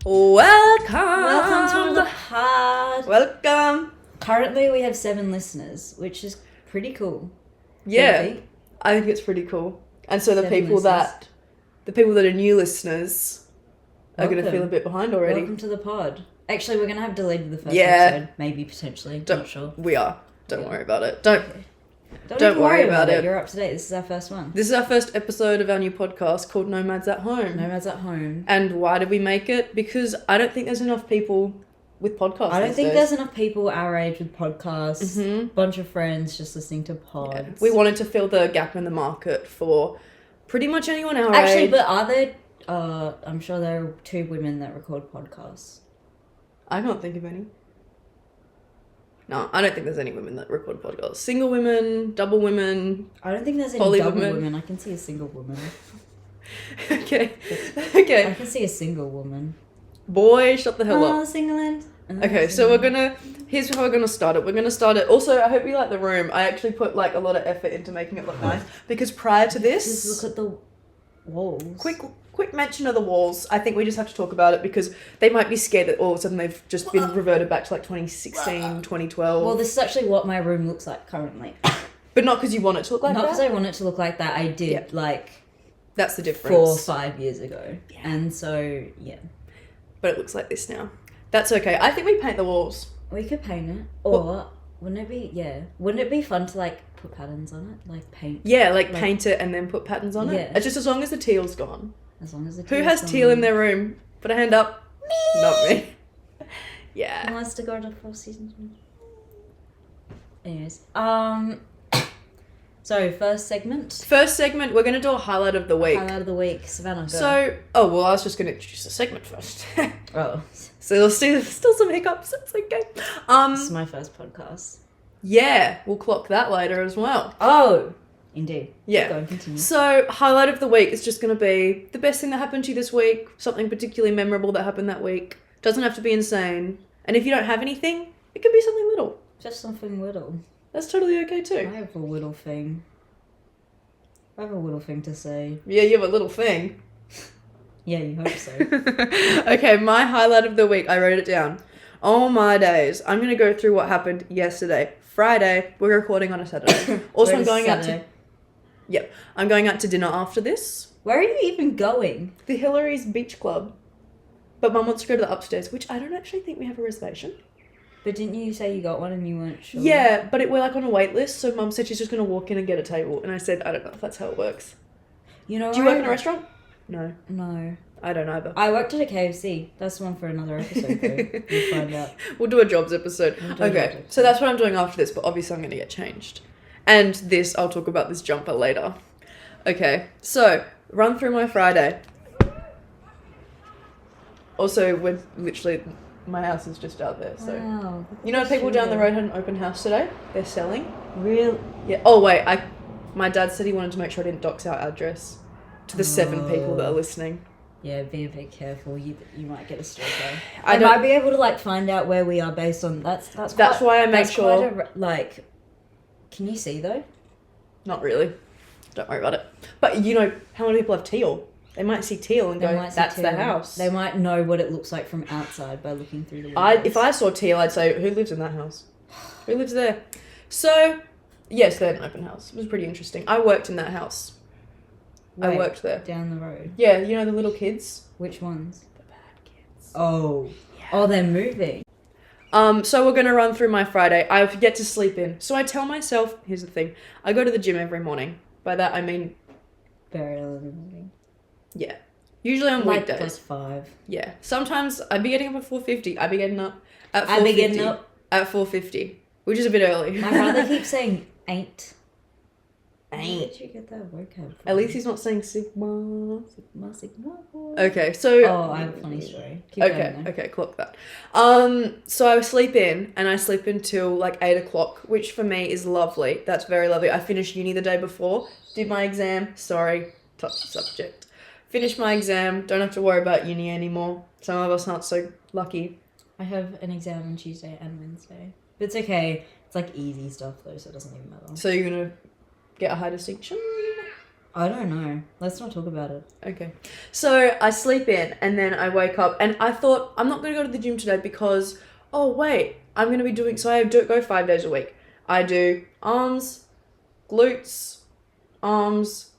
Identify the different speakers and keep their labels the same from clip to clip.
Speaker 1: Welcome to the pod.
Speaker 2: Welcome.
Speaker 1: Currently we have 7 listeners, which is pretty cool.
Speaker 2: Yeah, I think it's pretty cool. And so the people that are new listeners are going to feel a bit behind already.
Speaker 1: Welcome to the pod. Actually, we're going to have deleted the first episode, maybe potentially. Not sure.
Speaker 2: We are. Don't worry about it.
Speaker 1: Don't worry about it. You're up to date. This is our first one.
Speaker 2: This is our first episode of our new podcast called Nomads at Home.
Speaker 1: Nomads at Home.
Speaker 2: And why did we make it? Because I don't think there's enough people with podcasts.
Speaker 1: I don't think there's enough people our age with podcasts. Mm-hmm. Bunch of friends just listening to pods. Yeah.
Speaker 2: We wanted to fill the gap in the market for pretty much anyone our age.
Speaker 1: Actually, but are there... I'm sure there are 2 women that record podcasts.
Speaker 2: I can't think of any. No, I don't think there's any women that record podcasts. Single women, double women.
Speaker 1: I don't think there's any double women. I can see a single woman.
Speaker 2: Okay.
Speaker 1: I can see a single woman.
Speaker 2: Boy, shut the hell up.
Speaker 1: Oh, Singland.
Speaker 2: Okay, so here's how we're gonna start it. We're gonna start it. Also, I hope you like the room. I actually put a lot of effort into making it look nice because prior to this,
Speaker 1: just look at the walls.
Speaker 2: Quick mention of the walls. I think we just have to talk about it because they might be scared that all of a sudden they've just been reverted back to 2016, 2012.
Speaker 1: Well, this is actually what my room looks like currently.
Speaker 2: But not because you want it to look like that?
Speaker 1: Not because I want it to look like that. I did
Speaker 2: that's the difference.
Speaker 1: 4 or 5 years ago. Yeah. And so, yeah.
Speaker 2: But it looks like this now. That's okay. I think we paint the walls.
Speaker 1: We could paint it. Or, wouldn't it be fun to put patterns on it? Paint.
Speaker 2: Yeah, paint it and then put patterns on it. Yeah. It's just as long as the teal's gone.
Speaker 1: As long as the
Speaker 2: Who has teal in their room? Put a hand up.
Speaker 1: Me!
Speaker 2: Not me. Yeah.
Speaker 1: Who wants to go to 4 seasons? Anyways. So, first segment, we're going to do a highlight of the week. Savannah, go.
Speaker 2: So, I was just going to introduce the segment first.
Speaker 1: Oh.
Speaker 2: So there's still some hiccups, it's okay.
Speaker 1: This is my first podcast.
Speaker 2: Yeah, we'll clock that later as well.
Speaker 1: Oh, indeed.
Speaker 2: Yeah.
Speaker 1: Go and continue.
Speaker 2: So, highlight of the week is just going to be the best thing that happened to you this week, something particularly memorable that happened that week. Doesn't have to be insane. And if you don't have anything, it could be something little.
Speaker 1: Just something little.
Speaker 2: That's totally okay too.
Speaker 1: I have a little thing to say.
Speaker 2: Yeah, you have a little thing.
Speaker 1: Yeah, you hope so.
Speaker 2: Okay, my highlight of the week, I wrote it down. Oh my days. I'm going to go through what happened yesterday. Friday, we're recording on a Saturday. Also, I'm going I'm going out to dinner after this.
Speaker 1: Where are you even going?
Speaker 2: The Hillary's Beach Club. But Mum wants to go to the upstairs, which I don't actually think we have a reservation.
Speaker 1: But didn't you say you got one and you weren't sure?
Speaker 2: Yeah, but we're on a wait list, so Mum said she's just going to walk in and get a table. And I said, I don't know if that's how it works.
Speaker 1: You know,
Speaker 2: do you work in a restaurant? No.
Speaker 1: No.
Speaker 2: I don't either.
Speaker 1: I worked at a KFC. That's one for another episode, though. We'll find out.
Speaker 2: We'll do a jobs episode. Okay, so that's what I'm doing after this, but obviously I'm going to get changed. And I'll talk about this jumper later. Okay, so, run through my Friday. Also, we're literally... My house is just out there, so...
Speaker 1: Wow.
Speaker 2: You know, people down the road had an open house today? They're selling.
Speaker 1: Real?
Speaker 2: Yeah. Oh, wait, my dad said he wanted to make sure I didn't dox our address to the 7 people that are listening.
Speaker 1: Yeah, be a bit careful. You might get a stalker. I might be able to find out where we are based on that's
Speaker 2: why I make sure.
Speaker 1: Can you see though?
Speaker 2: Not really. Don't worry about it. But you know how many people have teal? They might see teal and go, "That's the house."
Speaker 1: They might know what it looks like from outside by looking through the windows.
Speaker 2: If I saw teal, I'd say, "Who lives in that house? Who lives there?" So, yes, they had an open house. It was pretty interesting. I worked in that house. I worked there.
Speaker 1: Down the road.
Speaker 2: Yeah, you know the little kids?
Speaker 1: Which ones?
Speaker 2: The bad kids.
Speaker 1: Oh. Yeah. Oh, they're moving.
Speaker 2: So we're going to run through my Friday. I get to sleep in. So I tell myself, here's the thing. I go to the gym every morning. By that I mean...
Speaker 1: Very early morning.
Speaker 2: Yeah. Usually on weekdays.
Speaker 1: +5.
Speaker 2: Yeah. Sometimes I'd be getting up at 4:50. I'd be getting up at 4:50. At 4:50. Which is a bit early.
Speaker 1: My brother keeps saying 8.
Speaker 2: Where
Speaker 1: did you get that vocab from?
Speaker 2: At least he's not saying sigma.
Speaker 1: Sigma.
Speaker 2: Okay, so...
Speaker 1: Oh, I have a funny story. Keep going,
Speaker 2: okay, clock that. So I sleep in, and I sleep until 8 o'clock, which for me is lovely. That's very lovely. I finished uni the day before, did my exam. Sorry, touchy subject. Finished my exam, don't have to worry about uni anymore. Some of us aren't so lucky.
Speaker 1: I have an exam on Tuesday and Wednesday. But it's okay. It's easy stuff though, so it doesn't even matter.
Speaker 2: So you're going to get a high distinction?
Speaker 1: I don't know. Let's not talk about it.
Speaker 2: Okay. So I sleep in and then I wake up and I thought I'm not going to go to the gym today because, oh wait, I'm going to be doing, so I go 5 days a week. I do arms, glutes, arms,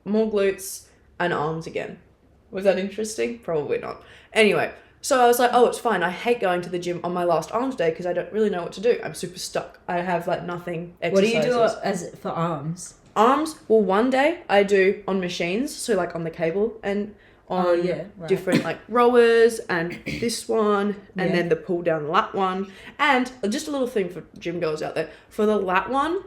Speaker 2: more glutes, and arms again. Was that interesting? Probably not. Anyway, so I was like, oh, it's fine. I hate going to the gym on my last arms day because I don't really know what to do. I'm super stuck. I have like nothing exercises.
Speaker 1: What do you do for arms?
Speaker 2: Arms, well, one day I do on machines, so like on the cable and on different like rowers and this one and then the pull down lat one. And just a little thing for gym girls out there, for the lat one,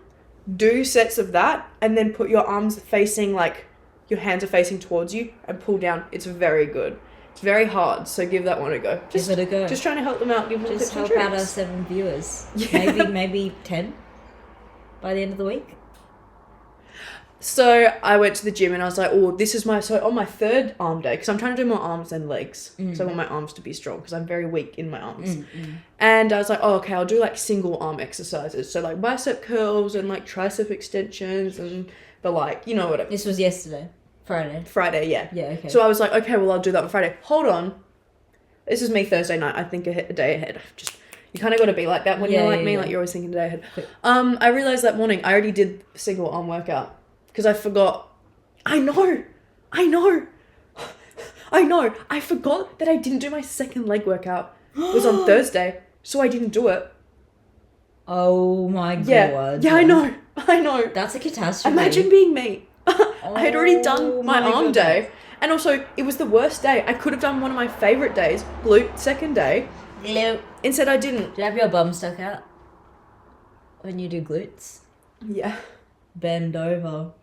Speaker 2: do sets of that and then put your arms facing, like your hands are facing towards you and pull down. It's very good. It's very hard, so give that one a go.
Speaker 1: Give it a go.
Speaker 2: Just trying to help them out. Give them
Speaker 1: just
Speaker 2: tips and
Speaker 1: help out
Speaker 2: tricks.
Speaker 1: our 7 viewers. Yeah. Maybe 10 by the end of the week.
Speaker 2: So I went to the gym and I was like, oh, this is on my third arm day, because I'm trying to do more arms than legs, because I want my arms to be strong, because I'm very weak in my arms. And I was like, oh, okay, I'll do like single arm exercises. So like bicep curls and like tricep extensions and the like, you know, whatever.
Speaker 1: This was yesterday.
Speaker 2: Friday, yeah.
Speaker 1: Yeah, okay.
Speaker 2: So I was like, okay, well, I'll do that on Friday. Hold on. This is me Thursday night. I think a day ahead. You kind of got to be like that when you're like me, like you're always thinking a day ahead. I realized that morning I already did single arm workout because I forgot. I know. I forgot that I didn't do my second leg workout. It was on Thursday, so I didn't do it.
Speaker 1: Oh my god.
Speaker 2: Yeah, I know.
Speaker 1: That's a catastrophe.
Speaker 2: Imagine being me. I had already done my arm day, and also it was the worst day. I could have done one of my favorite days, glute, second day.
Speaker 1: Glute.
Speaker 2: Instead, I didn't.
Speaker 1: Do you have your bum stuck out when you do glutes?
Speaker 2: Yeah.
Speaker 1: Bend over.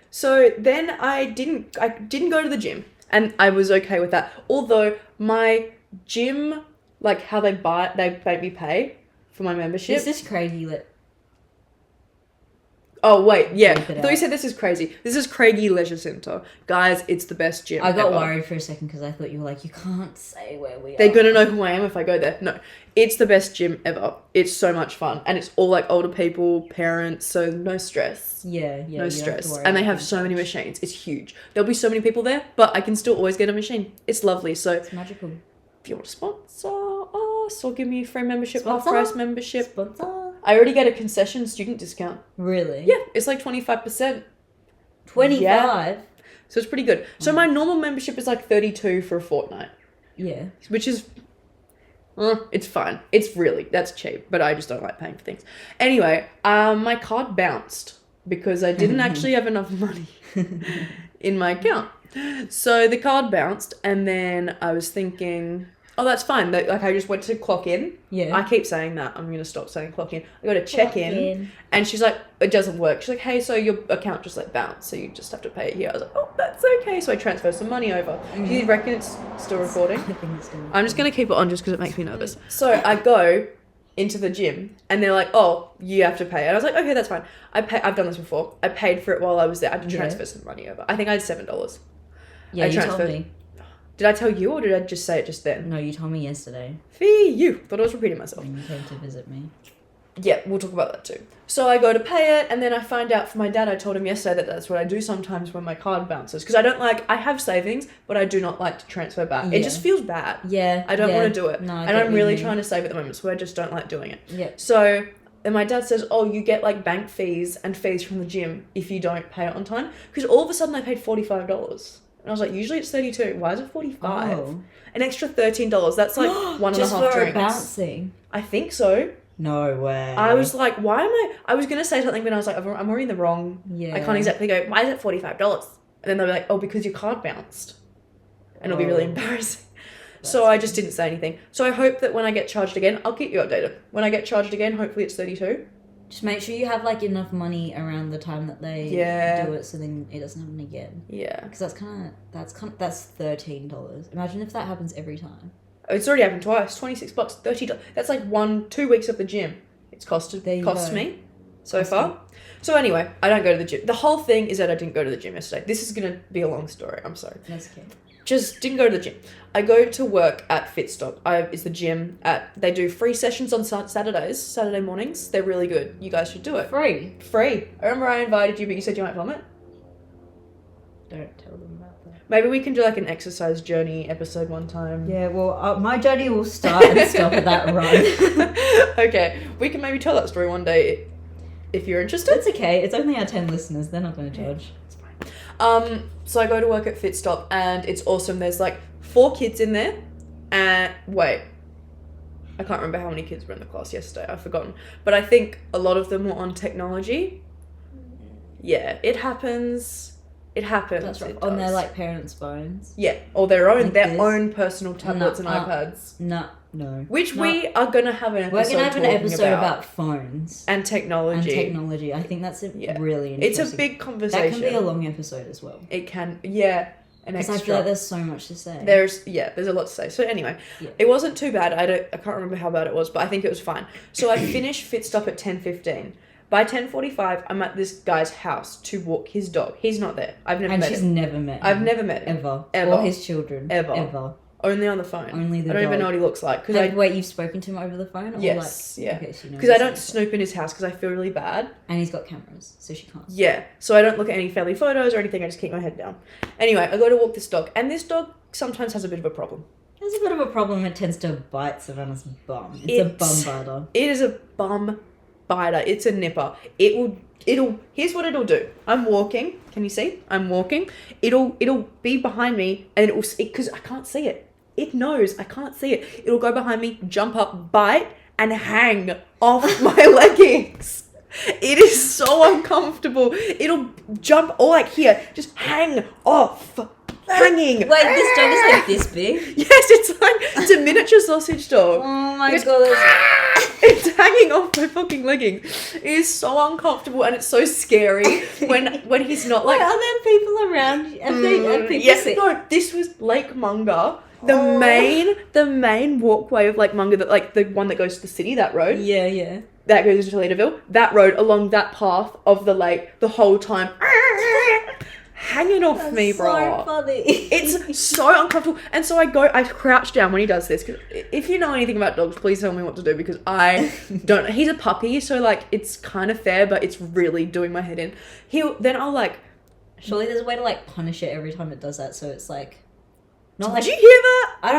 Speaker 2: So then I didn't go to the gym, and I was okay with that. Although my gym, like how they make me pay for my membership.
Speaker 1: Is this Craigie lit?
Speaker 2: Oh, wait, yeah. I thought you said this is crazy. This is Craigie Leisure Centre. Guys, it's the best gym
Speaker 1: I got
Speaker 2: ever.
Speaker 1: worried for a second because I thought you were like, you can't say where we are.
Speaker 2: They're going to know who I am if I go there. No, it's the best gym ever. It's so much fun. And it's all like older people, parents, so no stress.
Speaker 1: Yeah.
Speaker 2: No stress. And they have so many machines. It's huge. There'll be so many people there, but I can still always get a machine. It's lovely. So
Speaker 1: it's magical.
Speaker 2: If you want to sponsor us or give me a free membership,
Speaker 1: Sponsor?
Speaker 2: half-price membership.
Speaker 1: Sponsor?
Speaker 2: I already get a concession student discount.
Speaker 1: Really?
Speaker 2: Yeah, it's like 25%.
Speaker 1: 25?
Speaker 2: Yeah. So it's pretty good. So my normal membership is like 32 for a fortnight.
Speaker 1: Yeah.
Speaker 2: Which is, it's fine. That's cheap, but I just don't like paying for things. Anyway, my card bounced because I didn't actually have enough money in my account. So the card bounced, and then I was thinking, oh, that's fine. Like, I just went to clock in.
Speaker 1: Yeah.
Speaker 2: I keep saying that. I'm going to stop saying clock in. I got to check in. And she's like, it doesn't work. She's like, hey, so your account just like bounced, so you just have to pay it here. I was like, oh, that's okay. So I transferred some money over. Do you reckon it's still recording?
Speaker 1: I think it's still
Speaker 2: I'm just going to keep it on just because it makes me nervous. So I go into the gym, and they're like, oh, you have to pay. And I was like, okay, that's fine. I've done this before. I paid for it while I was there. I had to transfer some money over. I think I had $7.
Speaker 1: Yeah, you told me.
Speaker 2: Did I tell you, or did I just say it just then?
Speaker 1: No, you told me yesterday.
Speaker 2: Fee you. Thought I was repeating myself.
Speaker 1: When you came to visit me.
Speaker 2: Yeah, we'll talk about that too. So I go to pay it, and then I find out from my dad, I told him yesterday that that's what I do sometimes when my card bounces. Because I have savings, but I do not like to transfer back.
Speaker 1: Yeah.
Speaker 2: It just feels bad.
Speaker 1: Yeah.
Speaker 2: I don't want to do it.
Speaker 1: No,
Speaker 2: and I'm really trying to save at the moment, so I just don't like doing it.
Speaker 1: Yeah.
Speaker 2: So then my dad says, oh, you get like bank fees and fees from the gym if you don't pay it on time. Because all of a sudden I paid $45. And I was like, usually it's $32. Why is it $45?
Speaker 1: Oh.
Speaker 2: An extra $13. That's like one and a half
Speaker 1: Just for
Speaker 2: drinks.
Speaker 1: bouncing?
Speaker 2: I think so.
Speaker 1: No way.
Speaker 2: I was like, why am I was going to say something, but I was like, I'm already in the wrong.
Speaker 1: Yeah.
Speaker 2: I can't exactly go, why is it $45? And then they'll be like, oh, because your card bounced. And it'll be really embarrassing. So I just didn't say anything. So I hope that when I get charged again, I'll keep you updated. When I get charged again, hopefully it's 32.
Speaker 1: Just make sure you have like enough money around the time that they do it, so then it doesn't happen again.
Speaker 2: Yeah.
Speaker 1: Because that's $13. Imagine if that happens every time.
Speaker 2: It's already happened twice. $26, $30. That's like 2 weeks of the gym. It's cost me so far. So anyway, I don't go to the gym. The whole thing is that I didn't go to the gym yesterday. This is going to be a long story. I'm sorry.
Speaker 1: That's okay.
Speaker 2: just didn't go to the gym. I go to work at Fitstock. It's the gym they do free sessions on Saturday mornings. They're really good. You guys should do it.
Speaker 1: Free.
Speaker 2: I remember I invited you, but you said you might film it.
Speaker 1: Don't tell them about that.
Speaker 2: Maybe we can do like an exercise journey episode one time.
Speaker 1: Yeah, well, my journey will start and stop at that run.
Speaker 2: Okay, we can maybe tell that story one day if you're interested.
Speaker 1: It's okay. It's only our 10 listeners. They're not going to judge.
Speaker 2: It's fine. So I go to work at Fitstop and it's awesome. There's like 4 kids in there. And wait, I can't remember how many kids were in the class yesterday. I've forgotten. But I think a lot of them were on technology. Yeah, it happens.
Speaker 1: That's right. On their like parents' phones.
Speaker 2: Yeah, or their own
Speaker 1: Like
Speaker 2: own personal tablets and iPads.
Speaker 1: No.
Speaker 2: Which we are gonna have an episode.
Speaker 1: We're gonna have an episode about phones
Speaker 2: and technology.
Speaker 1: I think that's really interesting.
Speaker 2: It's a big conversation.
Speaker 1: That can be a long episode as well.
Speaker 2: It can, yeah.
Speaker 1: Because I feel like there's so much to say.
Speaker 2: There's a lot to say. So anyway, It wasn't too bad. I can't remember how bad it was, but I think it was fine. So I finished Fitstop at 10:15. By 10:45, I'm at this guy's house to walk his dog. He's not there. I've never met him.
Speaker 1: And she's never met him.
Speaker 2: I've never met him.
Speaker 1: Ever. Or his children.
Speaker 2: Ever. Only on the phone.
Speaker 1: Only the
Speaker 2: I don't
Speaker 1: dog.
Speaker 2: even know what he looks like.
Speaker 1: Wait, you've spoken to him over the phone? Or
Speaker 2: yes,
Speaker 1: like,
Speaker 2: yeah.
Speaker 1: Okay, so you know
Speaker 2: because I don't snoop in his house because I feel really bad.
Speaker 1: And he's got cameras, so she can't.
Speaker 2: Yeah, so I don't look at any family photos or anything. I just keep my head down. Anyway, I go to walk this dog, and this dog sometimes has a bit of a problem.
Speaker 1: There's a bit of a problem. It tends to bite Savannah's bum. It's a bum biter.
Speaker 2: It is a bum biter. It's a nipper. It'll. Here's what it'll do. I'm walking. Can you see? I'm walking. It'll be behind me, and because I can't see it. It knows I can't see it. It'll go behind me, jump up, bite, and hang off my leggings. It is so uncomfortable. It'll jump, or like here, just hang off. Hanging.
Speaker 1: Wait, this dog is like this big?
Speaker 2: Yes, it's a miniature sausage dog.
Speaker 1: Oh my god.
Speaker 2: It's hanging off my fucking leggings. It is so uncomfortable and it's so scary when he's not like...
Speaker 1: Wait, are there people around? Have people
Speaker 2: yes,
Speaker 1: seen?
Speaker 2: no, this was Lake Munga. The main walkway of Lake Munga, that like the one that goes to the city, that road.
Speaker 1: Yeah.
Speaker 2: That goes into Leaderville. That road along that path of the lake the whole time. Hanging off me, bro.
Speaker 1: So funny.
Speaker 2: It's so uncomfortable. And so I crouch down when he does this. Cause if you know anything about dogs, please tell me what to do because I don't. He's a puppy, so like it's kind of fair, but it's really doing my head in. I'll like.
Speaker 1: Surely there's a way to like punish it every time it does that, so it's like.
Speaker 2: Did you hear that?
Speaker 1: I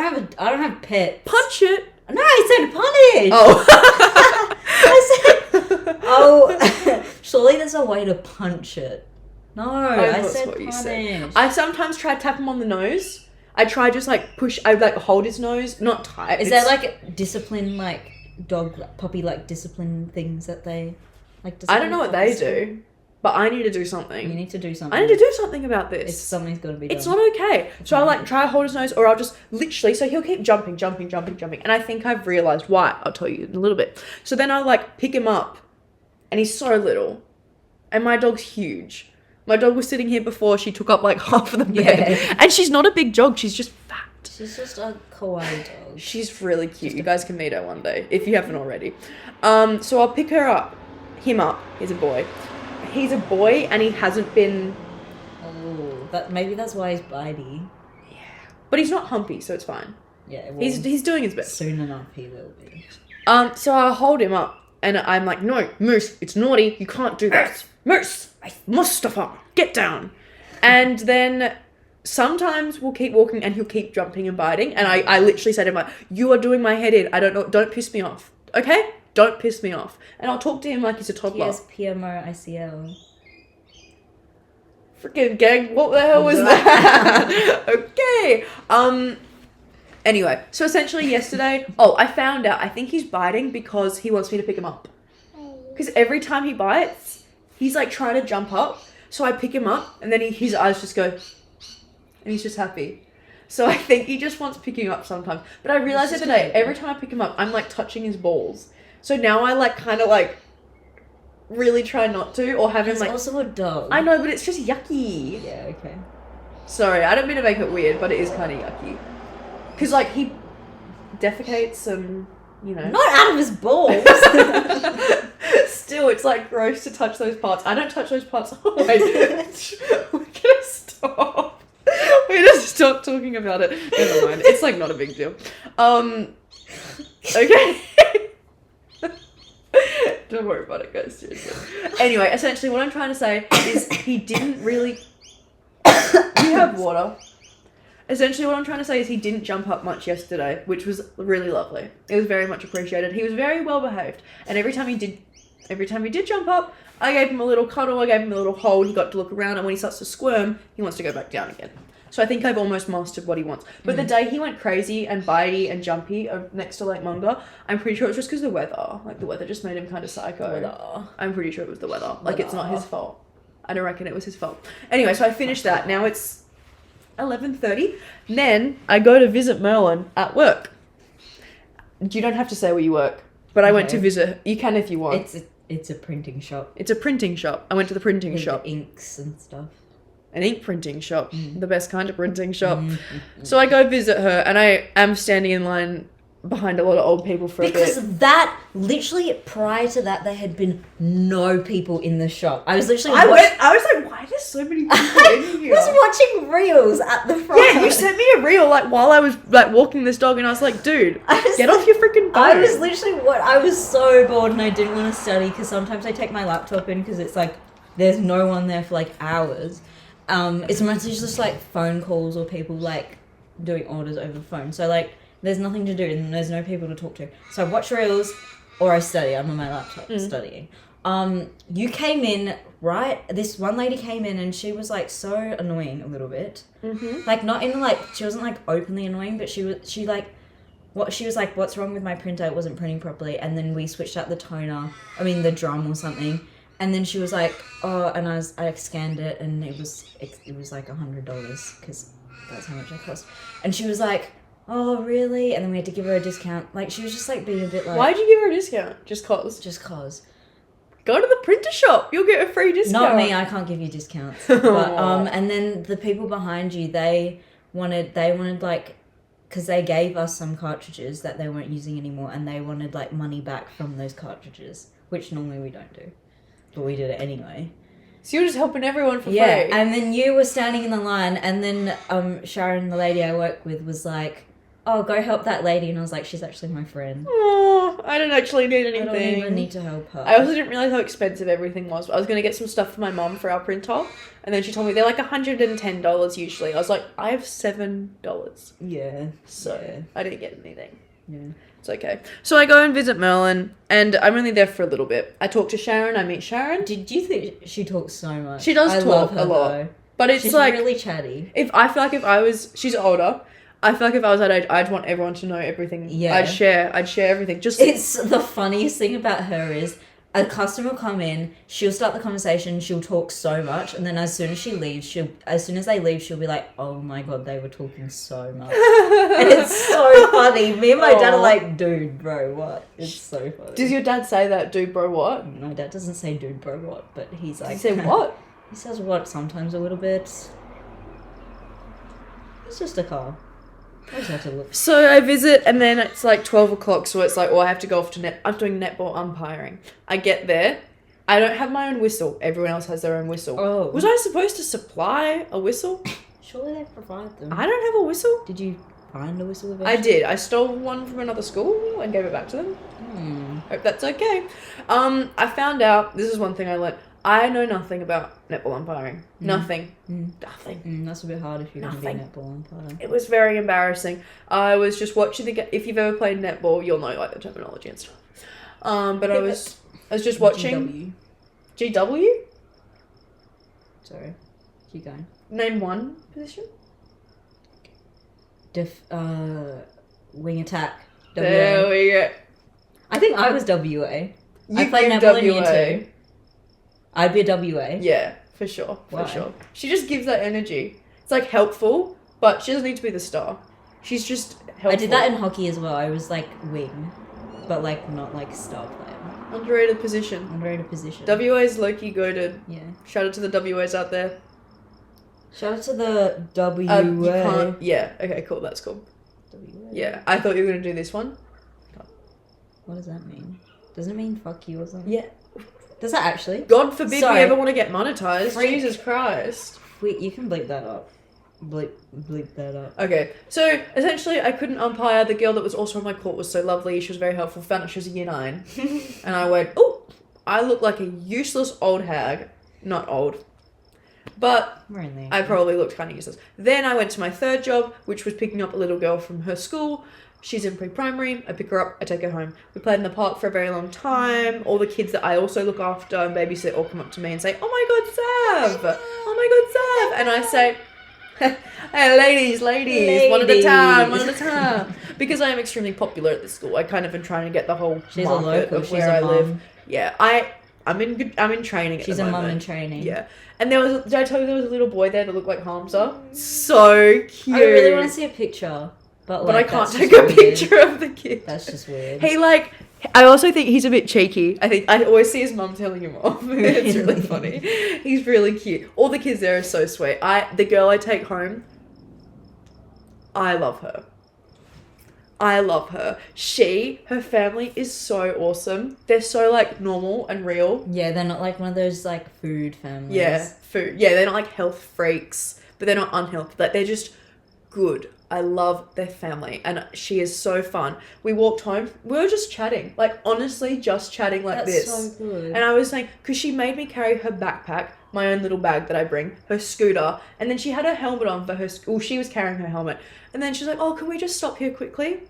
Speaker 1: don't have pets.
Speaker 2: Punch it.
Speaker 1: No, I said punish.
Speaker 2: Oh.
Speaker 1: I said. Surely there's a way to punch it. No, I said
Speaker 2: what you
Speaker 1: punish.
Speaker 2: said. I sometimes try to tap him on the nose. I try just like push. I like hold his nose, not tight.
Speaker 1: Is there like discipline, like dog puppy like discipline things that they like?
Speaker 2: I don't know what they do, but I need to do something.
Speaker 1: You need to do something.
Speaker 2: I need to do something about this.
Speaker 1: Something's got to be done.
Speaker 2: It's not okay. So I like try to hold his nose, or I'll just literally. So he'll keep jumping, and I think I've realized why. I'll tell you in a little bit. So then I'll like pick him up, and he's so little, and my dog's huge. My dog was sitting here before. She took up like half of the bed.
Speaker 1: Yeah.
Speaker 2: And she's not a big dog. She's just fat.
Speaker 1: She's just a kawaii dog.
Speaker 2: She's really cute. You guys can meet her one day if you haven't already. So I'll pick him up. He's a boy. He's a boy and he hasn't been...
Speaker 1: Oh, maybe that's why he's bitey.
Speaker 2: Yeah. But he's not humpy, so it's fine.
Speaker 1: Yeah, well,
Speaker 2: he's doing his best.
Speaker 1: Soon enough he will be.
Speaker 2: So I'll hold him up and I'm like, no, Moose, it's naughty. You can't do that. Moose! Mustafa, get down. And then sometimes we'll keep walking and he'll keep jumping and biting. And I literally say to him, like, you are doing my head in. I don't know. Don't piss me off. Okay? Don't piss me off. And I'll talk to him like he's a toddler.
Speaker 1: Yes, PMO-ICL.
Speaker 2: Freaking gang, what the hell was that? Okay. Anyway, so essentially yesterday, I found out, I think he's biting because he wants me to pick him up. Because every time he bites, he's like trying to jump up. So I pick him up and then his eyes just go, and he's just happy. So I think he just wants picking up sometimes. But I realized the other day, every time I pick him up, I'm like touching his balls. So now I like kind of like really try not to, or have him like...
Speaker 1: It's also a dog.
Speaker 2: I know, but it's just yucky.
Speaker 1: Yeah, okay.
Speaker 2: Sorry, I don't mean to make it weird, but it is kind of yucky. Because like he defecates and, you know...
Speaker 1: Not out of his balls!
Speaker 2: Still, it's like gross to touch those parts. I don't touch those parts. Oh, wait. We're gonna stop. We're just stop talking about it. Never mind. It's like not a big deal. Okay. Don't worry about it, guys. Seriously. Anyway, essentially what I'm trying to say is he didn't really... You have water. Essentially what I'm trying to say is he didn't jump up much yesterday, which was really lovely. It was very much appreciated. He was very well behaved. And every time he did jump up, I gave him a little cuddle, I gave him a little hold, he got to look around, and when he starts to squirm, he wants to go back down again. So I think I've almost mastered what he wants. But the day he went crazy and bitey and jumpy next to Lake Munga, I'm pretty sure it was just because of the weather. Like, the weather just made him kind of psycho.
Speaker 1: Weather.
Speaker 2: I'm pretty sure it was the weather. Like, it's not his fault. I don't reckon it was his fault. Anyway, so I finished that. Now it's 11:30. Then I go to visit Merlyn at work. You don't have to say where you work, but I went to visit. You can if you want.
Speaker 1: It's a printing shop.
Speaker 2: It's a printing shop. I went to the printing shop.
Speaker 1: The inks and stuff.
Speaker 2: An ink printing shop. The best kind of printing shop. So I go visit her, and I am standing in line behind a lot of old people for a bit.
Speaker 1: Because that, literally, prior to that, there had been no people in the shop. I was literally
Speaker 2: I was like, why are there so many people in here?
Speaker 1: I was watching reels at the front.
Speaker 2: Yeah, you sent me a reel, like, while I was, like, walking this dog, and I was like, dude, get off your freaking phone.
Speaker 1: I was literally, I was so bored, and I didn't want to study, because sometimes I take my laptop in, because it's like, there's no one there for, like, hours. It's mostly just, like, phone calls or people, like, doing orders over the phone. So, like, there's nothing to do and there's no people to talk to. So I watch reels or I study. I'm on my laptop studying. You came in, right? This one lady came in and she was like so annoying a little bit. Like not in like, she wasn't like openly annoying, but she was like, what's wrong with my printer? It wasn't printing properly. And then we switched out the the drum or something. And then she was like, oh, and I scanned it and it was like $100 because that's how much it cost. And she was like, oh, really? And then we had to give her a discount. Like, she was just, like, being a bit like...
Speaker 2: Why'd you give her a discount? Just cause?
Speaker 1: Just cause.
Speaker 2: Go to the printer shop. You'll get a free discount.
Speaker 1: Not me. I can't give you discounts. But, and then the people behind you, they wanted, like... Because they gave us some cartridges that they weren't using anymore, and they wanted, like, money back from those cartridges, which normally we don't do. But we did it anyway.
Speaker 2: So you're just helping everyone for free.
Speaker 1: Yeah, and then you were standing in the line, and then Sharon, the lady I work with, was like, oh, go help that lady. And I was like, she's actually my friend.
Speaker 2: Oh, I don't actually need anything.
Speaker 1: I don't even need to help her.
Speaker 2: I also didn't realise how expensive everything was. I was going to get some stuff for my mum for our printer. And then she told me they're like $110 usually. I was like, I have $7.
Speaker 1: Yeah.
Speaker 2: So I didn't get anything.
Speaker 1: Yeah.
Speaker 2: It's okay. So I go and visit Merlyn, and I'm only there for a little bit. I talk to Sharon. I meet Sharon.
Speaker 1: Did you think she talks so much?
Speaker 2: She does talk a lot.
Speaker 1: Though.
Speaker 2: But it's
Speaker 1: she's
Speaker 2: like...
Speaker 1: really chatty.
Speaker 2: She's older. I feel like if I was that age, I'd want everyone to know everything.
Speaker 1: Yeah.
Speaker 2: I'd share everything.
Speaker 1: It's the funniest thing about her is a customer will come in, she'll start the conversation, she'll talk so much, and then as soon as they leave, she'll be like, oh my god, they were talking so much. And it's so funny. Me and my dad are like, dude, bro, what? It's so funny.
Speaker 2: Does your dad say that, dude, bro, what?
Speaker 1: My dad doesn't say dude, bro, what, but he's like...
Speaker 2: Does he say what?
Speaker 1: He says what sometimes a little bit. It's just a car. I just have to look.
Speaker 2: So I visit, and then it's like 12 o'clock, so it's like, I have to go off to I'm doing netball umpiring. I get there. I don't have my own whistle. Everyone else has their own whistle.
Speaker 1: Oh.
Speaker 2: Was I supposed to supply a whistle?
Speaker 1: Surely they provide them.
Speaker 2: I don't have a whistle.
Speaker 1: Did you find a whistle eventually?
Speaker 2: I did. I stole one from another school and gave it back to them. Hope that's okay. I found out, this is one thing I learned. I know nothing about netball umpiring. Nothing. Nothing.
Speaker 1: That's a bit hard if you're going to be a netball umpire.
Speaker 2: It was very embarrassing. I was just watching if you've ever played netball, you'll know like the terminology and stuff. But I was just watching. GW?
Speaker 1: Sorry. Keep going.
Speaker 2: Name one position.
Speaker 1: Wing attack. WA.
Speaker 2: There we go.
Speaker 1: I think I was WA. I played
Speaker 2: give
Speaker 1: netball in
Speaker 2: WA.
Speaker 1: year 2. I'd be a WA.
Speaker 2: Yeah, for sure.
Speaker 1: Why?
Speaker 2: For sure. She just gives that energy. It's like helpful, but she doesn't need to be the star. She's just helpful.
Speaker 1: I did that in hockey as well. I was like wing, but like not like star player.
Speaker 2: Underrated position. WA's low-key goated.
Speaker 1: Yeah.
Speaker 2: Shout out to the WAs out there.
Speaker 1: Shout out to the WA.
Speaker 2: You can't... Yeah, okay, cool. That's cool.
Speaker 1: WA.
Speaker 2: Yeah, I thought you were going to do this one.
Speaker 1: What does that mean? Doesn't it mean fuck you or something?
Speaker 2: Yeah.
Speaker 1: Does that actually?
Speaker 2: God forbid
Speaker 1: Sorry.
Speaker 2: we ever want to get monetized.
Speaker 1: Freak.
Speaker 2: Jesus Christ.
Speaker 1: Wait, you can bleep that up. bleep that up.
Speaker 2: Okay, so essentially I couldn't umpire. The girl that was also on my court was so lovely. She was very helpful. Found out she was a year 9. And I went, oh, I look like a useless old hag. Not old. But
Speaker 1: Really?
Speaker 2: I probably looked kind of useless. Then I went to my 3rd job, which was picking up a little girl from her school. She's in pre-primary. I pick her up. I take her home. We played in the park for a very long time. All the kids that I also look after and babysit all come up to me and say, oh my God, Sav! Oh my God, Sav! And I say, hey, ladies, one at a time. Because I am extremely popular at this school. I kind of am trying to get the whole
Speaker 1: She's
Speaker 2: market
Speaker 1: a local.
Speaker 2: of
Speaker 1: She's
Speaker 2: where
Speaker 1: a
Speaker 2: I
Speaker 1: mum.
Speaker 2: live. Yeah, I'm in training at
Speaker 1: She's
Speaker 2: the
Speaker 1: a
Speaker 2: moment.
Speaker 1: mum in training.
Speaker 2: Yeah. And did I tell you there was a little boy there that looked like Hamza? So cute.
Speaker 1: I really want to see a picture. But
Speaker 2: I
Speaker 1: like,
Speaker 2: can't
Speaker 1: that's
Speaker 2: take
Speaker 1: just
Speaker 2: a
Speaker 1: weird.
Speaker 2: picture of the kid.
Speaker 1: That's just weird.
Speaker 2: I also think he's a bit cheeky. I think I always see his mum telling him off. It's really funny. He's really cute. All the kids there are so sweet. The girl I take home, I love her. Her family is so awesome. They're so like normal and real.
Speaker 1: Yeah, they're not like one of those like food families.
Speaker 2: Yeah, food. Yeah, they're not like health freaks, but they're not unhealthy. Like they're just good. I love their family, and she is so fun. We walked home. We were just chatting, like honestly, just chatting like
Speaker 1: That's
Speaker 2: this.
Speaker 1: so good.
Speaker 2: And I was saying, because she made me carry her backpack, my own little bag that I bring, her scooter, and then she had her helmet on for her. She was carrying her helmet, and then she's like, "Oh, can we just stop here quickly?"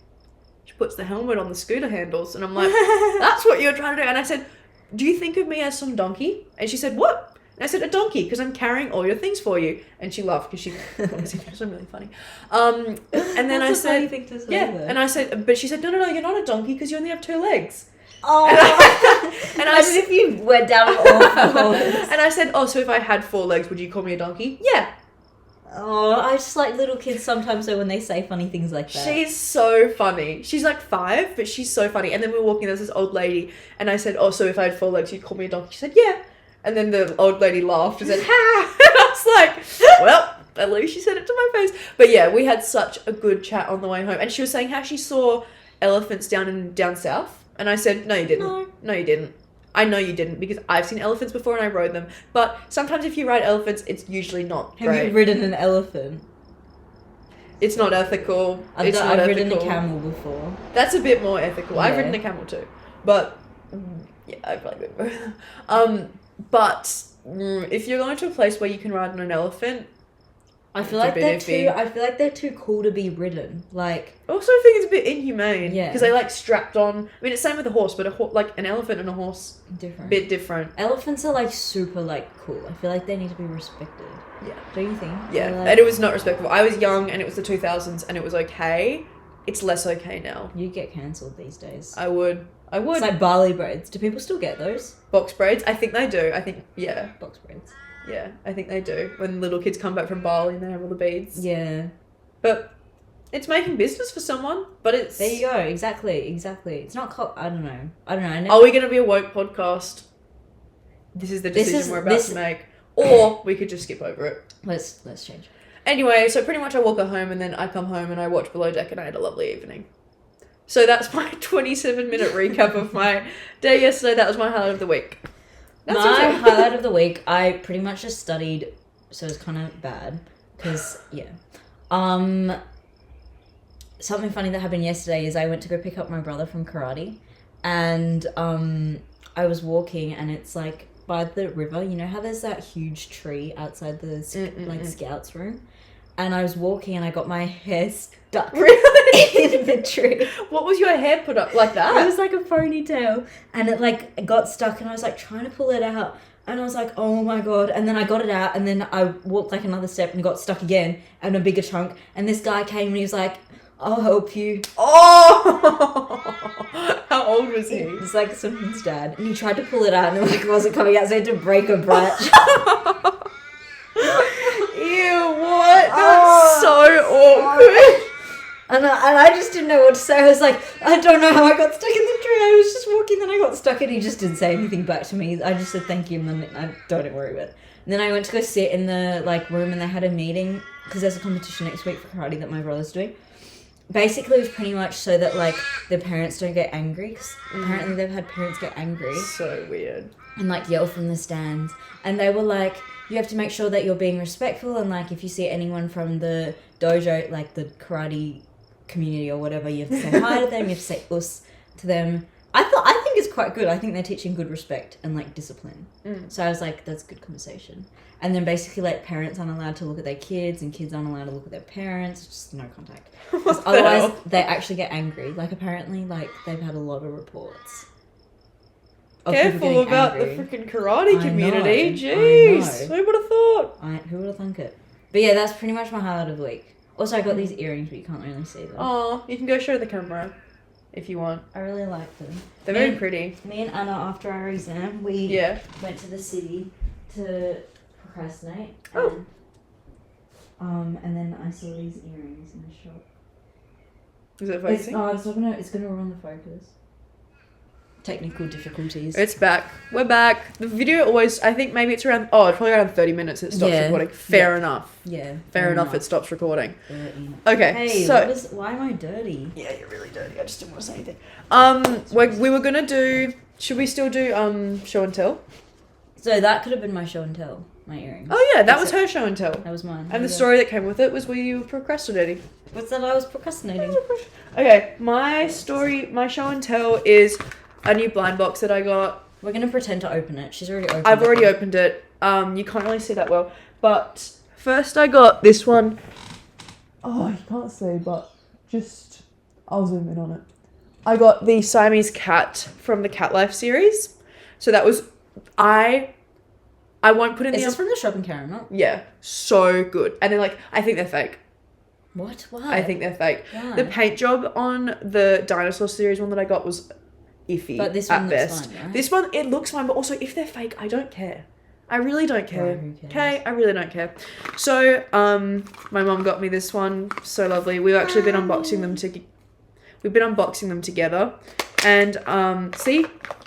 Speaker 2: She puts the helmet on the scooter handles, and I'm like, "That's what you're trying to do." And I said, "Do you think of me as some donkey?" And she said, "What?" And I said, "A donkey, because I'm carrying all your things for you." And she laughed because she obviously thinks I'm really funny. And then
Speaker 1: That's
Speaker 2: I
Speaker 1: a funny
Speaker 2: said,
Speaker 1: thing to say,
Speaker 2: "Yeah."
Speaker 1: though.
Speaker 2: And I said, "But she said, no, you're not a donkey because you only have 2 legs."
Speaker 1: Oh,
Speaker 2: And I
Speaker 1: as
Speaker 2: said,
Speaker 1: if you went down all fours.
Speaker 2: and I said, "Oh, so if I had 4 legs, would you call me a donkey?" Yeah.
Speaker 1: Oh, I just like little kids sometimes though when they say funny things like that.
Speaker 2: She's so funny. She's like 5, but she's so funny. And then we were walking, there was this old lady, and I said, "Oh, so if I had 4 legs, you'd call me a donkey?" She said, "Yeah." And then the old lady laughed and said, "Ha!" And I was like, well, at least she said it to my face. But yeah, we had such a good chat on the way home. And she was saying how she saw elephants down south. And I said, "No, you didn't. No, you didn't. I know you didn't, because I've seen elephants before and I rode them. But sometimes if you ride elephants, it's usually not
Speaker 1: Have
Speaker 2: great.
Speaker 1: you ridden an elephant?
Speaker 2: It's not ethical.
Speaker 1: I've ridden a camel before.
Speaker 2: That's a bit more ethical. I've
Speaker 1: Yeah.
Speaker 2: ridden a camel too. But, yeah, I've probably been both. But if you're going to a place where you can ride on an elephant,
Speaker 1: I feel
Speaker 2: it's a
Speaker 1: like
Speaker 2: bit
Speaker 1: they're
Speaker 2: iffy.
Speaker 1: too. I feel like they're too cool to be ridden. Like,
Speaker 2: I also think it's a bit inhumane.
Speaker 1: Yeah.
Speaker 2: Because they like strapped on. I mean, it's same with a horse, but like an elephant and a horse,
Speaker 1: different.
Speaker 2: bit different.
Speaker 1: Elephants are like super like cool. I feel like they need to be respected.
Speaker 2: Yeah.
Speaker 1: Don't you think?
Speaker 2: Yeah,
Speaker 1: They're, like,
Speaker 2: and it was not respectful. I was young, and it was the 2000s, and it was okay. It's less okay now.
Speaker 1: You get cancelled these days.
Speaker 2: I would.
Speaker 1: It's like barley braids. Do people still get those?
Speaker 2: Box braids. I think they do. I think yeah.
Speaker 1: Box braids.
Speaker 2: Yeah, I think they do. When little kids come back from Bali and they have all the beads.
Speaker 1: Yeah.
Speaker 2: But it's making business for someone. But it's...
Speaker 1: There you go. Exactly. It's not... I don't know. I never...
Speaker 2: Are we going to be a woke podcast? This is the decision we're about to make. Or we could just skip over it.
Speaker 1: Let's change.
Speaker 2: Anyway, so pretty much I walk her home and then I come home and I watch Below Deck and I had a lovely evening. So that's my 27-minute recap of my day yesterday. That was my highlight of the week. That's
Speaker 1: My
Speaker 2: okay.
Speaker 1: highlight of the week, I pretty much just studied, so it's kind of bad, because, yeah. Something funny that happened yesterday is I went to go pick up my brother from karate, and I was walking, and it's like by the river. You know how there's that huge tree outside the scouts room? And I was walking, and I got my hair stuck
Speaker 2: Really?
Speaker 1: in the tree.
Speaker 2: What was your hair put up like that?
Speaker 1: It was like a ponytail, and it like got stuck, and I was like trying to pull it out, and I was like, oh my god, and then I got it out, and then I walked like another step and got stuck again, and a bigger chunk, and this guy came and he was like, "I'll help you."
Speaker 2: Oh! How old was he?
Speaker 1: It's like someone's dad, and he tried to pull it out, and it like wasn't coming out, so I had to break a branch.
Speaker 2: Ew, what? That's so awkward.
Speaker 1: And I just didn't know what to say. I was like, I don't know how I got stuck in the tree. I was just walking, then I got stuck, and he just didn't say anything back to me. I just said thank you, and then I don't worry about it. And then I went to go sit in the like room, and they had a meeting because there's a competition next week for karate that my brother's doing. basically it was pretty much so that like the parents don't get angry, because apparently they've had parents get angry
Speaker 2: So weird.
Speaker 1: and like yell from the stands, and they were like, you have to make sure that you're being respectful, and like if you see anyone from the dojo, like the karate community or whatever, you have to say hi to them, you have to say us to them. I think it's quite good. I think they're teaching good respect and like discipline. So I was like, that's good conversation. And then basically like parents aren't allowed to look at their kids and kids aren't allowed to look at their parents. Just no contact. Otherwise they actually get angry. Like apparently like they've had a lot of reports.
Speaker 2: Careful about
Speaker 1: angry.
Speaker 2: the freaking karate community.
Speaker 1: I
Speaker 2: Jeez.
Speaker 1: know.
Speaker 2: Who would have thought?
Speaker 1: Who would have thunk it? But yeah, that's pretty much my highlight of the week. Also, I got these earrings, but you can't really see them.
Speaker 2: Oh, you can go show the camera if you want.
Speaker 1: I really like them.
Speaker 2: They're very pretty.
Speaker 1: Me and Anna, after our exam, we went to the city to procrastinate. And then I saw these earrings in the shop.
Speaker 2: Is it focusing?
Speaker 1: It's gonna run the focus. Technical difficulties.
Speaker 2: It's back. We're back. The video always, I think maybe it's around, it's probably around 30 minutes it stops recording. Fair enough.
Speaker 1: Yeah.
Speaker 2: Fair enough it stops recording.
Speaker 1: 30.
Speaker 2: Okay,
Speaker 1: Hey,
Speaker 2: so.
Speaker 1: why am I dirty?
Speaker 2: Yeah, you're really dirty. I just didn't want to say anything. We were going to do, should we still do show and tell?
Speaker 1: So that could have been my show and tell, my earrings.
Speaker 2: Oh yeah, that was her show and tell.
Speaker 1: That was mine.
Speaker 2: And the story that came with it was where you were procrastinating.
Speaker 1: What's that? I was procrastinating.
Speaker 2: Okay, my show and tell is a new blind box that I got.
Speaker 1: We're gonna pretend to open it. She's already opened it.
Speaker 2: I've already opened it. You can't really see that well. But first I got this one. Oh, you can't see, but just I'll zoom in on it. I got the Siamese cat from the Cat Life series. So that was I won't put in
Speaker 1: Is this from the shop in Caramel?
Speaker 2: Yeah, so good. And then like I think they're fake.
Speaker 1: What? Why?
Speaker 2: I think they're fake.
Speaker 1: Why?
Speaker 2: The paint job on the dinosaur series one that I got was iffy
Speaker 1: But this
Speaker 2: at
Speaker 1: one
Speaker 2: best.
Speaker 1: looks fine, right?
Speaker 2: This one, it looks fine, but also if they're fake, I don't care. I really don't care.
Speaker 1: Who cares?
Speaker 2: Okay, I really don't care. So, my mum got me this one. So lovely. We've actually been unboxing them together. And see,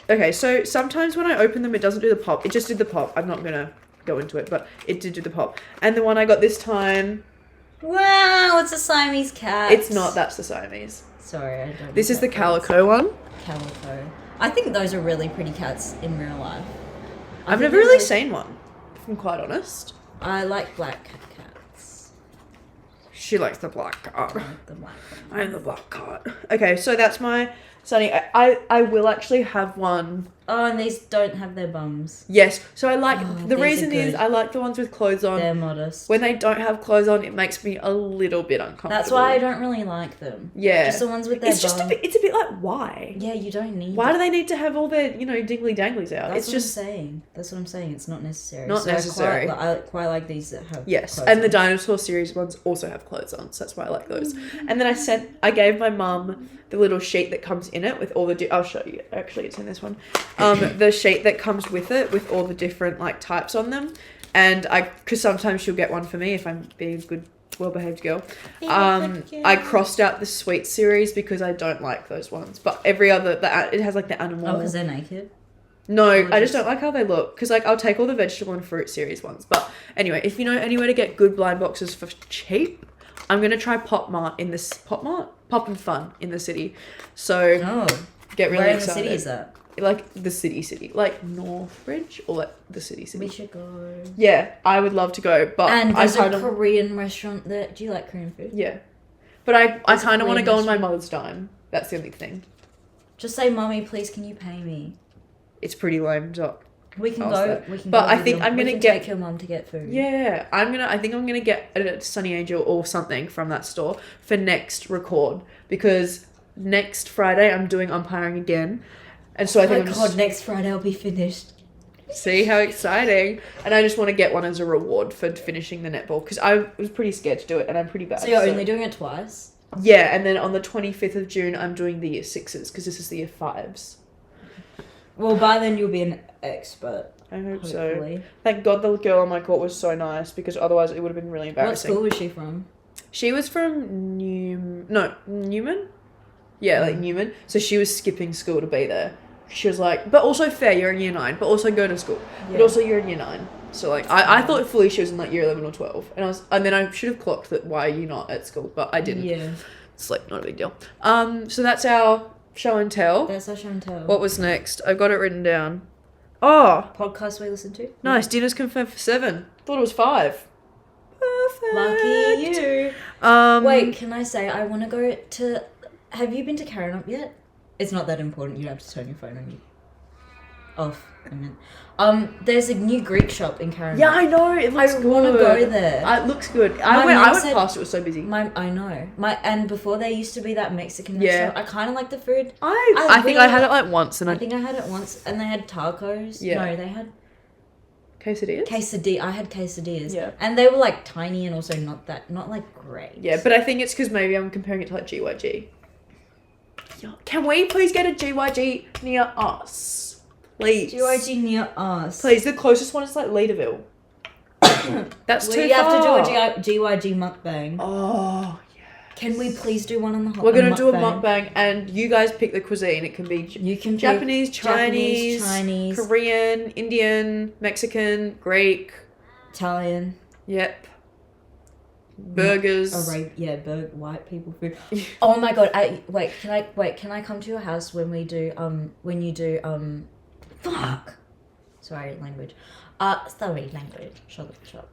Speaker 2: okay. So sometimes when I open them, it doesn't do the pop. It just did the pop. I'm not gonna go into it, but it did do the pop. And the one I got this time.
Speaker 1: Wow, it's a Siamese cat.
Speaker 2: It's not. That's the Siamese.
Speaker 1: Sorry, I don't.
Speaker 2: This is the calico one.
Speaker 1: Calico. I think those are really pretty cats in real life.
Speaker 2: I've never really seen one, if I'm quite honest.
Speaker 1: I like black cats.
Speaker 2: She likes the black cat.
Speaker 1: I like the black one.
Speaker 2: I'm the black cat. Okay, so that's my Sonny. I will actually have one.
Speaker 1: Oh, and these don't have their bums.
Speaker 2: Yes, so I like, the
Speaker 1: these
Speaker 2: reason
Speaker 1: are
Speaker 2: is
Speaker 1: good.
Speaker 2: I like the ones with clothes on.
Speaker 1: They're modest.
Speaker 2: When they don't have clothes on, it makes me a little bit uncomfortable.
Speaker 1: That's why I don't really like them.
Speaker 2: Yeah.
Speaker 1: Just the ones with their
Speaker 2: It's just
Speaker 1: bum.
Speaker 2: it's a bit like, why?
Speaker 1: Yeah, you don't need
Speaker 2: Why
Speaker 1: it.
Speaker 2: do they need to have all their, dingly danglies out?
Speaker 1: That's
Speaker 2: It's just,
Speaker 1: what I'm saying. That's what I'm saying. It's not necessary.
Speaker 2: Not necessary.
Speaker 1: I quite like these that have
Speaker 2: yes.
Speaker 1: clothes
Speaker 2: And the
Speaker 1: on.
Speaker 2: dinosaur series ones also have clothes on, so that's why I like those. And then I gave my mum the little sheet that comes in it with all the, I'll show you. Actually, it's in this one. The sheet that comes with it with all the different like types on them. And because sometimes she'll get one for me if I'm being a good, well-behaved girl. I crossed out the sweet series because I don't like those ones. But every other, it has like the animal.
Speaker 1: Oh, because they're naked?
Speaker 2: No, I just don't like how they look. Because like I'll take all the vegetable and fruit series ones. But anyway, if you know anywhere to get good blind boxes for cheap, I'm going to try Pop and Fun in the city. So get really
Speaker 1: Where in
Speaker 2: excited.
Speaker 1: the city is that?
Speaker 2: Like the city, like Northbridge or like the city.
Speaker 1: We should go.
Speaker 2: Yeah, I would love to go, but
Speaker 1: And there's
Speaker 2: I
Speaker 1: a Korean restaurant there. Do you like Korean food?
Speaker 2: Yeah, but I kind of want to
Speaker 1: Korean
Speaker 2: go on my mother's dime. That's the only thing.
Speaker 1: Just say, "Mummy, please, can you pay me?"
Speaker 2: It's pretty lame, Doc.
Speaker 1: We can
Speaker 2: Ask
Speaker 1: go.
Speaker 2: that.
Speaker 1: We can.
Speaker 2: But
Speaker 1: go
Speaker 2: I
Speaker 1: with
Speaker 2: think
Speaker 1: your-
Speaker 2: I'm
Speaker 1: we
Speaker 2: gonna
Speaker 1: can
Speaker 2: get-
Speaker 1: take your mum to get food.
Speaker 2: Yeah, I think I'm gonna get a Sunny Angel or something from that store for next record because next Friday I'm doing umpiring again, and so I think
Speaker 1: Next Friday I'll be finished.
Speaker 2: See how exciting! And I just want to get one as a reward for finishing the netball because I was pretty scared to do it and I'm pretty bad.
Speaker 1: So you're only doing it twice?
Speaker 2: Yeah, and then on the 25th of June I'm doing the year 6s because this is the year 5s.
Speaker 1: Well, by then you'll be an expert.
Speaker 2: I hope
Speaker 1: Hopefully.
Speaker 2: so. Thank God the girl on my court was so nice because otherwise it would have been really
Speaker 1: What
Speaker 2: embarrassing.
Speaker 1: school was she from?
Speaker 2: She was from Newman? Yeah, like Newman. So she was skipping school to be there. She was like, but also fair, you're in year 9, but also go to school.
Speaker 1: Yeah.
Speaker 2: But also you're in year 9. So like, I thought fully she was in like year 11 or 12. And then I should have clocked that why are you not at school, but I didn't.
Speaker 1: Yeah.
Speaker 2: sleep, not a big deal. So that's our show and tell.
Speaker 1: That's our show and tell.
Speaker 2: What was next? I've got it written down. Oh,
Speaker 1: Podcast we listen to?
Speaker 2: nice. Dinner's confirmed for 7. Thought it was 5. Perfect.
Speaker 1: Lucky you. Wait, can I say I want to go to... Have you been to Karen Up yet? It's not that important. You don't have to turn your phone on you. Off. I meant. There's a new Greek shop in Karen.
Speaker 2: Yeah, I know. It looks good.
Speaker 1: I want to go there.
Speaker 2: It looks good. I went past. It was so busy.
Speaker 1: I know. And before there used to be that Mexican
Speaker 2: Yeah.
Speaker 1: restaurant. I kind of like the food.
Speaker 2: I think I had it like once, and
Speaker 1: I think I had it once, and they had tacos.
Speaker 2: Yeah.
Speaker 1: No, they had
Speaker 2: quesadillas.
Speaker 1: I had quesadillas.
Speaker 2: Yeah.
Speaker 1: And they were like tiny and also not like great.
Speaker 2: Yeah, but I think it's because maybe I'm comparing it to like GYG. Can we please get a GYG near us? Please.
Speaker 1: GYG near us.
Speaker 2: Please, the closest one is like Leaderville. That's too far.
Speaker 1: We have to do a GYG mukbang.
Speaker 2: Oh, yeah.
Speaker 1: Can we please do one on the hot?
Speaker 2: We're going to do a mukbang, and you guys pick the cuisine. It can be Japanese, Chinese, Korean, Indian, Mexican, Greek.
Speaker 1: Italian.
Speaker 2: Yep. Burgers.
Speaker 1: White people food. Oh my god! Can I come to your house when you do fuck. Sorry, language. Shut up.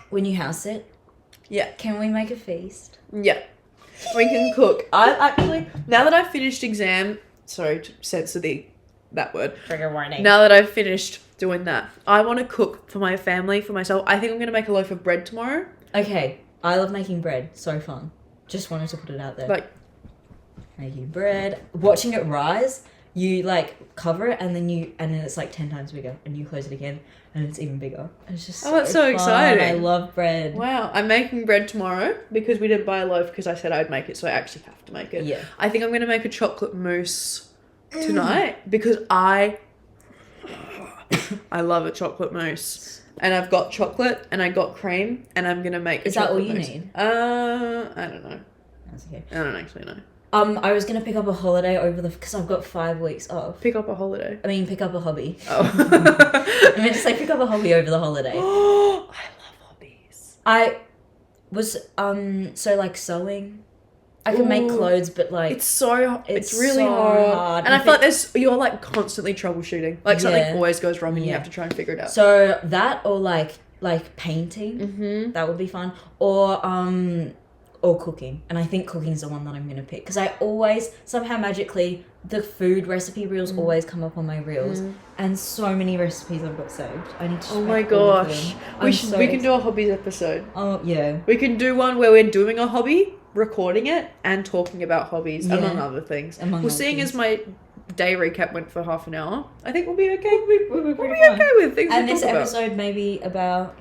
Speaker 1: When you house it.
Speaker 2: Yeah.
Speaker 1: Can we make a feast?
Speaker 2: Yeah. We can cook. I actually, now that I've finished exam, sorry to censor that word.
Speaker 1: Trigger warning.
Speaker 2: Now that I've finished doing that, I want to cook for my family, for myself. I think I'm going to make a loaf of bread tomorrow. Okay.
Speaker 1: I love making bread. So fun. Just wanted to put it out there.
Speaker 2: Like,
Speaker 1: making bread. Watching it rise. You like cover it and then it's like 10 times bigger and you close it again and it's even bigger. It's just
Speaker 2: that's so exciting.
Speaker 1: I love bread.
Speaker 2: Wow. I'm making bread tomorrow because we didn't buy a loaf because I said I'd make it, so I actually have to make it.
Speaker 1: Yeah.
Speaker 2: I think I'm going to make a chocolate mousse tonight because I love a chocolate mousse. And I've got chocolate and I got cream and I'm going to make
Speaker 1: Is that all you need?
Speaker 2: I don't know.
Speaker 1: That's okay.
Speaker 2: I don't actually know.
Speaker 1: I was gonna pick up a holiday because I've got 5 weeks off.
Speaker 2: Pick up a holiday?
Speaker 1: I mean, pick up a hobby.
Speaker 2: Oh.
Speaker 1: I meant to say pick up a hobby over the holiday.
Speaker 2: Oh, I love hobbies.
Speaker 1: I was, so like sewing. I can make clothes, but like...
Speaker 2: It's really
Speaker 1: so
Speaker 2: hard. And I feel like you're like constantly troubleshooking. Like something always goes wrong and you have to try and figure it out.
Speaker 1: So that or like painting,
Speaker 2: mm-hmm.
Speaker 1: that would be fun. Or cooking. And I think cooking's the one that I'm going to pick. Because I always, somehow magically, the food recipe reels always come up on my reels. And so many recipes I've got saved. I need to...
Speaker 2: Oh my gosh. We can do a hobbies episode.
Speaker 1: Oh, yeah.
Speaker 2: We can do one where we're doing a hobby, recording it, and talking about hobbies, among other things. Seeing as my day recap went for half an hour, I think we'll be okay. We'll be okay with things
Speaker 1: and
Speaker 2: to
Speaker 1: this
Speaker 2: talk
Speaker 1: episode
Speaker 2: about.
Speaker 1: Maybe about...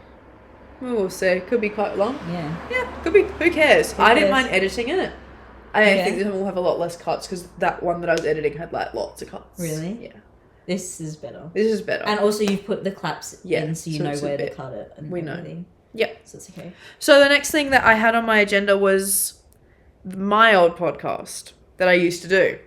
Speaker 2: We'll see. Could be quite long.
Speaker 1: Yeah,
Speaker 2: could be. Who cares? I didn't mind editing it. I think this one will have a lot less cuts because that one that I was editing had like lots of cuts.
Speaker 1: Really?
Speaker 2: Yeah.
Speaker 1: This is better.
Speaker 2: And
Speaker 1: also you've put the claps in so you know where to cut it. And
Speaker 2: we
Speaker 1: everything.
Speaker 2: know. Yeah.
Speaker 1: So it's okay.
Speaker 2: So the next thing that I had on my agenda was my old podcast that I used to do.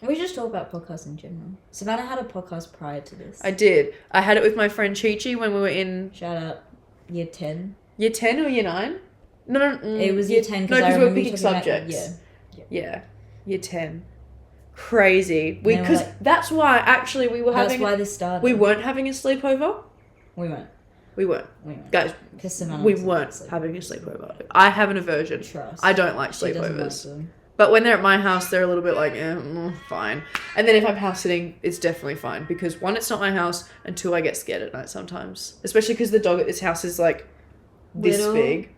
Speaker 1: We just talk about podcasts in general. Savannah had a podcast prior to this.
Speaker 2: I did. I had it with my friend Chi-Chi when we were in...
Speaker 1: Shout out. Year 10.
Speaker 2: Year 10 or year 9? No.
Speaker 1: It was year 10
Speaker 2: because we were picking subjects. Yeah. Year 10. Crazy. Because that's why actually we were having...
Speaker 1: That's why this started.
Speaker 2: We weren't having a sleepover.
Speaker 1: We weren't.
Speaker 2: Guys, we weren't having a sleepover. I have an aversion.
Speaker 1: Trust.
Speaker 2: I don't like sleepovers. But when they're at my house, they're a little bit like, fine. And then if I'm house sitting, it's definitely fine. Because one, it's not my house. And two, I get scared at night sometimes. Especially because the dog at this house is like this big.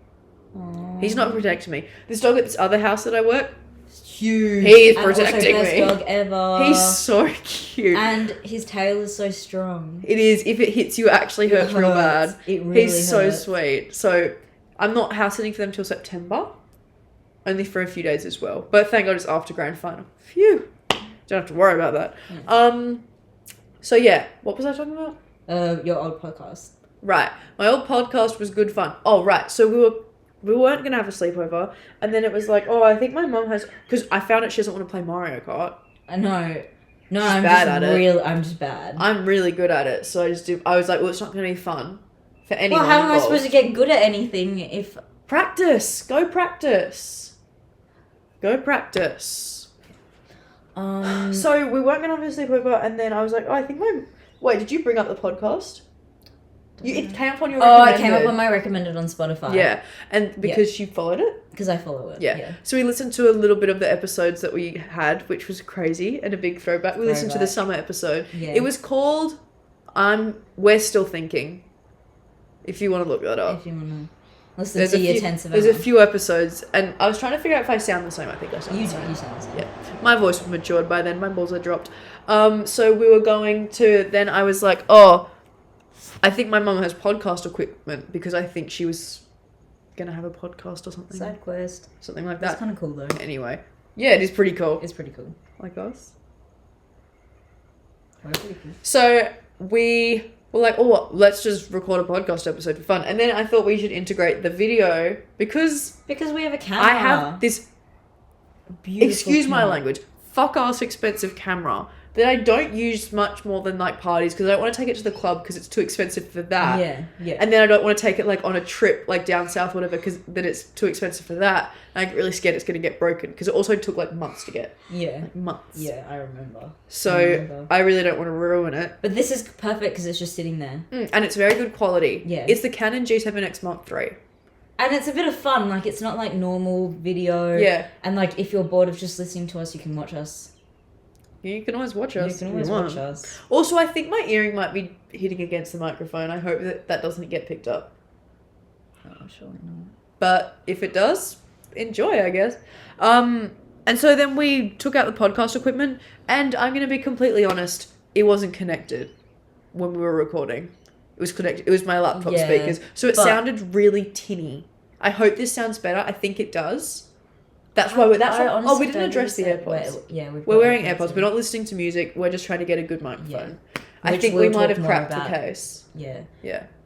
Speaker 1: Aww.
Speaker 2: He's not protecting me. This dog at this other house that I work,
Speaker 1: huge.
Speaker 2: He is protecting
Speaker 1: best
Speaker 2: me.
Speaker 1: Dog ever.
Speaker 2: He's so cute.
Speaker 1: And his tail is so strong.
Speaker 2: It is. If it hits you, it actually hurts real bad.
Speaker 1: It really
Speaker 2: He's so sweet. So I'm not house sitting for them till September. Only for a few days as well. But thank God it's after grand final. Phew. Don't have to worry about that.
Speaker 1: Yeah.
Speaker 2: So yeah. What was I talking about?
Speaker 1: Your old podcast.
Speaker 2: Right. My old podcast was good fun. Oh, right. So we weren't going to have a sleepover. And then it was like, I think my mum has... Because I found out she doesn't want to play Mario Kart.
Speaker 1: I know. No,
Speaker 2: I'm bad at it.
Speaker 1: I'm just bad.
Speaker 2: I'm really good at it. So I was like, it's not going to be fun for anyone
Speaker 1: Well, how am I
Speaker 2: involved.
Speaker 1: supposed to get good at anything if
Speaker 2: Practice. Go practice. Go practice. So we weren't going to have a sleepover, and then I was like, oh, I think Wait, did you bring up the podcast? It came up on your recommended.
Speaker 1: Oh, it came up on my recommended on Spotify.
Speaker 2: Yeah, and because you followed it?
Speaker 1: Because I follow it.
Speaker 2: Yeah. So we listened to a little bit of the episodes that we had, which was crazy and a big throwback. We listened to the summer episode.
Speaker 1: Yeah.
Speaker 2: It was called We're Still Thinking, if you want to look that up.
Speaker 1: If you want to listen to your tense of
Speaker 2: There's a few episodes, and I was trying to figure out if I sound the same. I think I sound the same.
Speaker 1: You sound the same.
Speaker 2: Yeah. My voice was matured by then. My balls had dropped. So we were going to... Then I was like, oh... I think my mum has podcast equipment because I think she was going to have a podcast or something.
Speaker 1: Side quest.
Speaker 2: Something like that.
Speaker 1: That's kind of cool though.
Speaker 2: Anyway. Yeah, it is pretty cool.
Speaker 1: It's pretty cool.
Speaker 2: Like us.
Speaker 1: We're pretty cool.
Speaker 2: So we were like, oh, let's just record a podcast episode for fun. And then I thought we should integrate the video because
Speaker 1: we have a camera.
Speaker 2: I have this,
Speaker 1: beautiful
Speaker 2: excuse my
Speaker 1: camera.
Speaker 2: language, fuck-ass expensive camera that I don't use much more than like parties because I don't want to take it to the club because it's too expensive for that.
Speaker 1: Yeah.
Speaker 2: And then I don't want to take it like on a trip like down south or whatever because then it's too expensive for that. And I get really scared it's going to get broken because it also took like months to get.
Speaker 1: Yeah.
Speaker 2: Like months.
Speaker 1: Yeah, I remember.
Speaker 2: So I really don't want to ruin it.
Speaker 1: But this is perfect because it's just sitting there.
Speaker 2: And it's very good quality.
Speaker 1: Yeah.
Speaker 2: It's the Canon G7X Mark III.
Speaker 1: And it's a bit of fun. Like, it's not like normal video.
Speaker 2: Yeah.
Speaker 1: And like, if you're bored of just listening to us, you can watch us.
Speaker 2: You can always watch us.
Speaker 1: You can always watch us.
Speaker 2: Also, I think my earring might be hitting against the microphone. I hope that doesn't get picked up.
Speaker 1: Oh, surely not.
Speaker 2: But if it does, enjoy, I guess. And so then we took out the podcast equipment, and I'm going to be completely honest, it wasn't connected when we were recording. It was connected. It was my laptop speakers. So it sounded really tinny. I hope this sounds better. I think it does. That's why we didn't address the AirPods. We're wearing AirPods. We're not listening to music. We're just trying to get a good microphone. Yeah. I think we might have cracked the case.
Speaker 1: Yeah.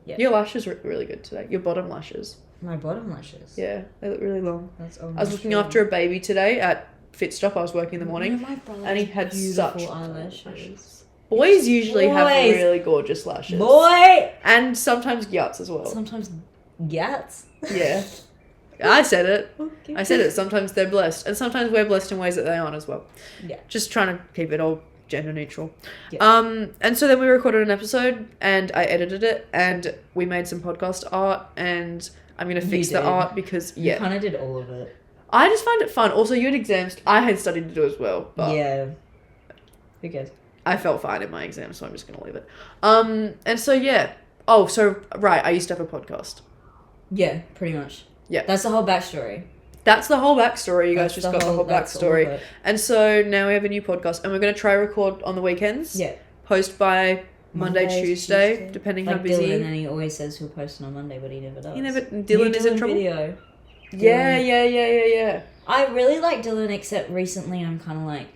Speaker 2: Your lashes are really good today. Your bottom lashes.
Speaker 1: My bottom lashes?
Speaker 2: Yeah, they look really long.
Speaker 1: That's
Speaker 2: I was looking after a baby today at Fitstop. I was working in the morning.
Speaker 1: My brother
Speaker 2: and he had such
Speaker 1: eyelashes.
Speaker 2: Boys usually have really gorgeous lashes.
Speaker 1: Boy!
Speaker 2: And sometimes gyats as well.
Speaker 1: Sometimes gyats?
Speaker 2: Yeah. I said it.
Speaker 1: Okay.
Speaker 2: I said it. Sometimes they're blessed. And sometimes we're blessed in ways that they aren't as well.
Speaker 1: Yeah.
Speaker 2: Just trying to keep it all gender neutral.
Speaker 1: Yeah.
Speaker 2: And so then we recorded an episode and I edited it and we made some podcast art and I'm going to fix the art because,
Speaker 1: You kind of did all of it.
Speaker 2: I just find it fun. Also, you had exams. I had studied to do as well. But
Speaker 1: yeah. Who cares?
Speaker 2: I felt fine in my exam, so I'm just going to leave it. And so, yeah. Oh, so, right. I used to have a podcast.
Speaker 1: Yeah, pretty much.
Speaker 2: Yeah.
Speaker 1: That's the whole backstory.
Speaker 2: That's the whole backstory. You guys just got the whole backstory. And so now we have a new podcast and we're going to try record on the weekends.
Speaker 1: Yeah.
Speaker 2: Post by Monday, Tuesday, depending how busy.
Speaker 1: Dylan, and he always says he'll post it on Monday, but he never does.
Speaker 2: Dylan is in trouble.
Speaker 1: Video.
Speaker 2: Yeah.
Speaker 1: I really like Dylan, except recently I'm kind of like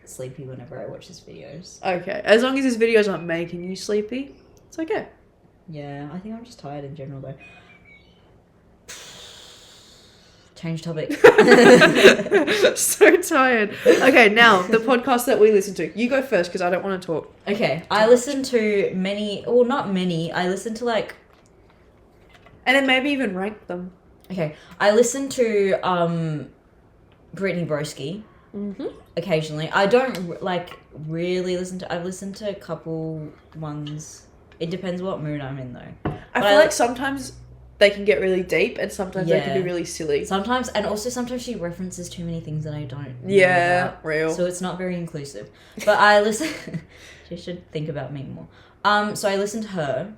Speaker 1: sleepy whenever I watch his videos.
Speaker 2: Okay. As long as his videos aren't making you sleepy, it's okay.
Speaker 1: Yeah, I think I'm just tired in general though. Change topic.
Speaker 2: So tired. Okay, now the podcast that we listen to. You go first because I don't want to talk.
Speaker 1: Okay, I listen to many, well, not many. I listen to like,
Speaker 2: and then maybe even rank them.
Speaker 1: Okay, I listen to Brittany Broski. Occasionally. I don't like really listen to. I've listened to a couple ones. It depends what mood I'm in though.
Speaker 2: I feel like sometimes they can get really deep and sometimes they can be really silly.
Speaker 1: Sometimes, and also sometimes she references too many things that I don't know about,
Speaker 2: real.
Speaker 1: So it's not very inclusive. But I listen... She should think about me more. So I listened to her.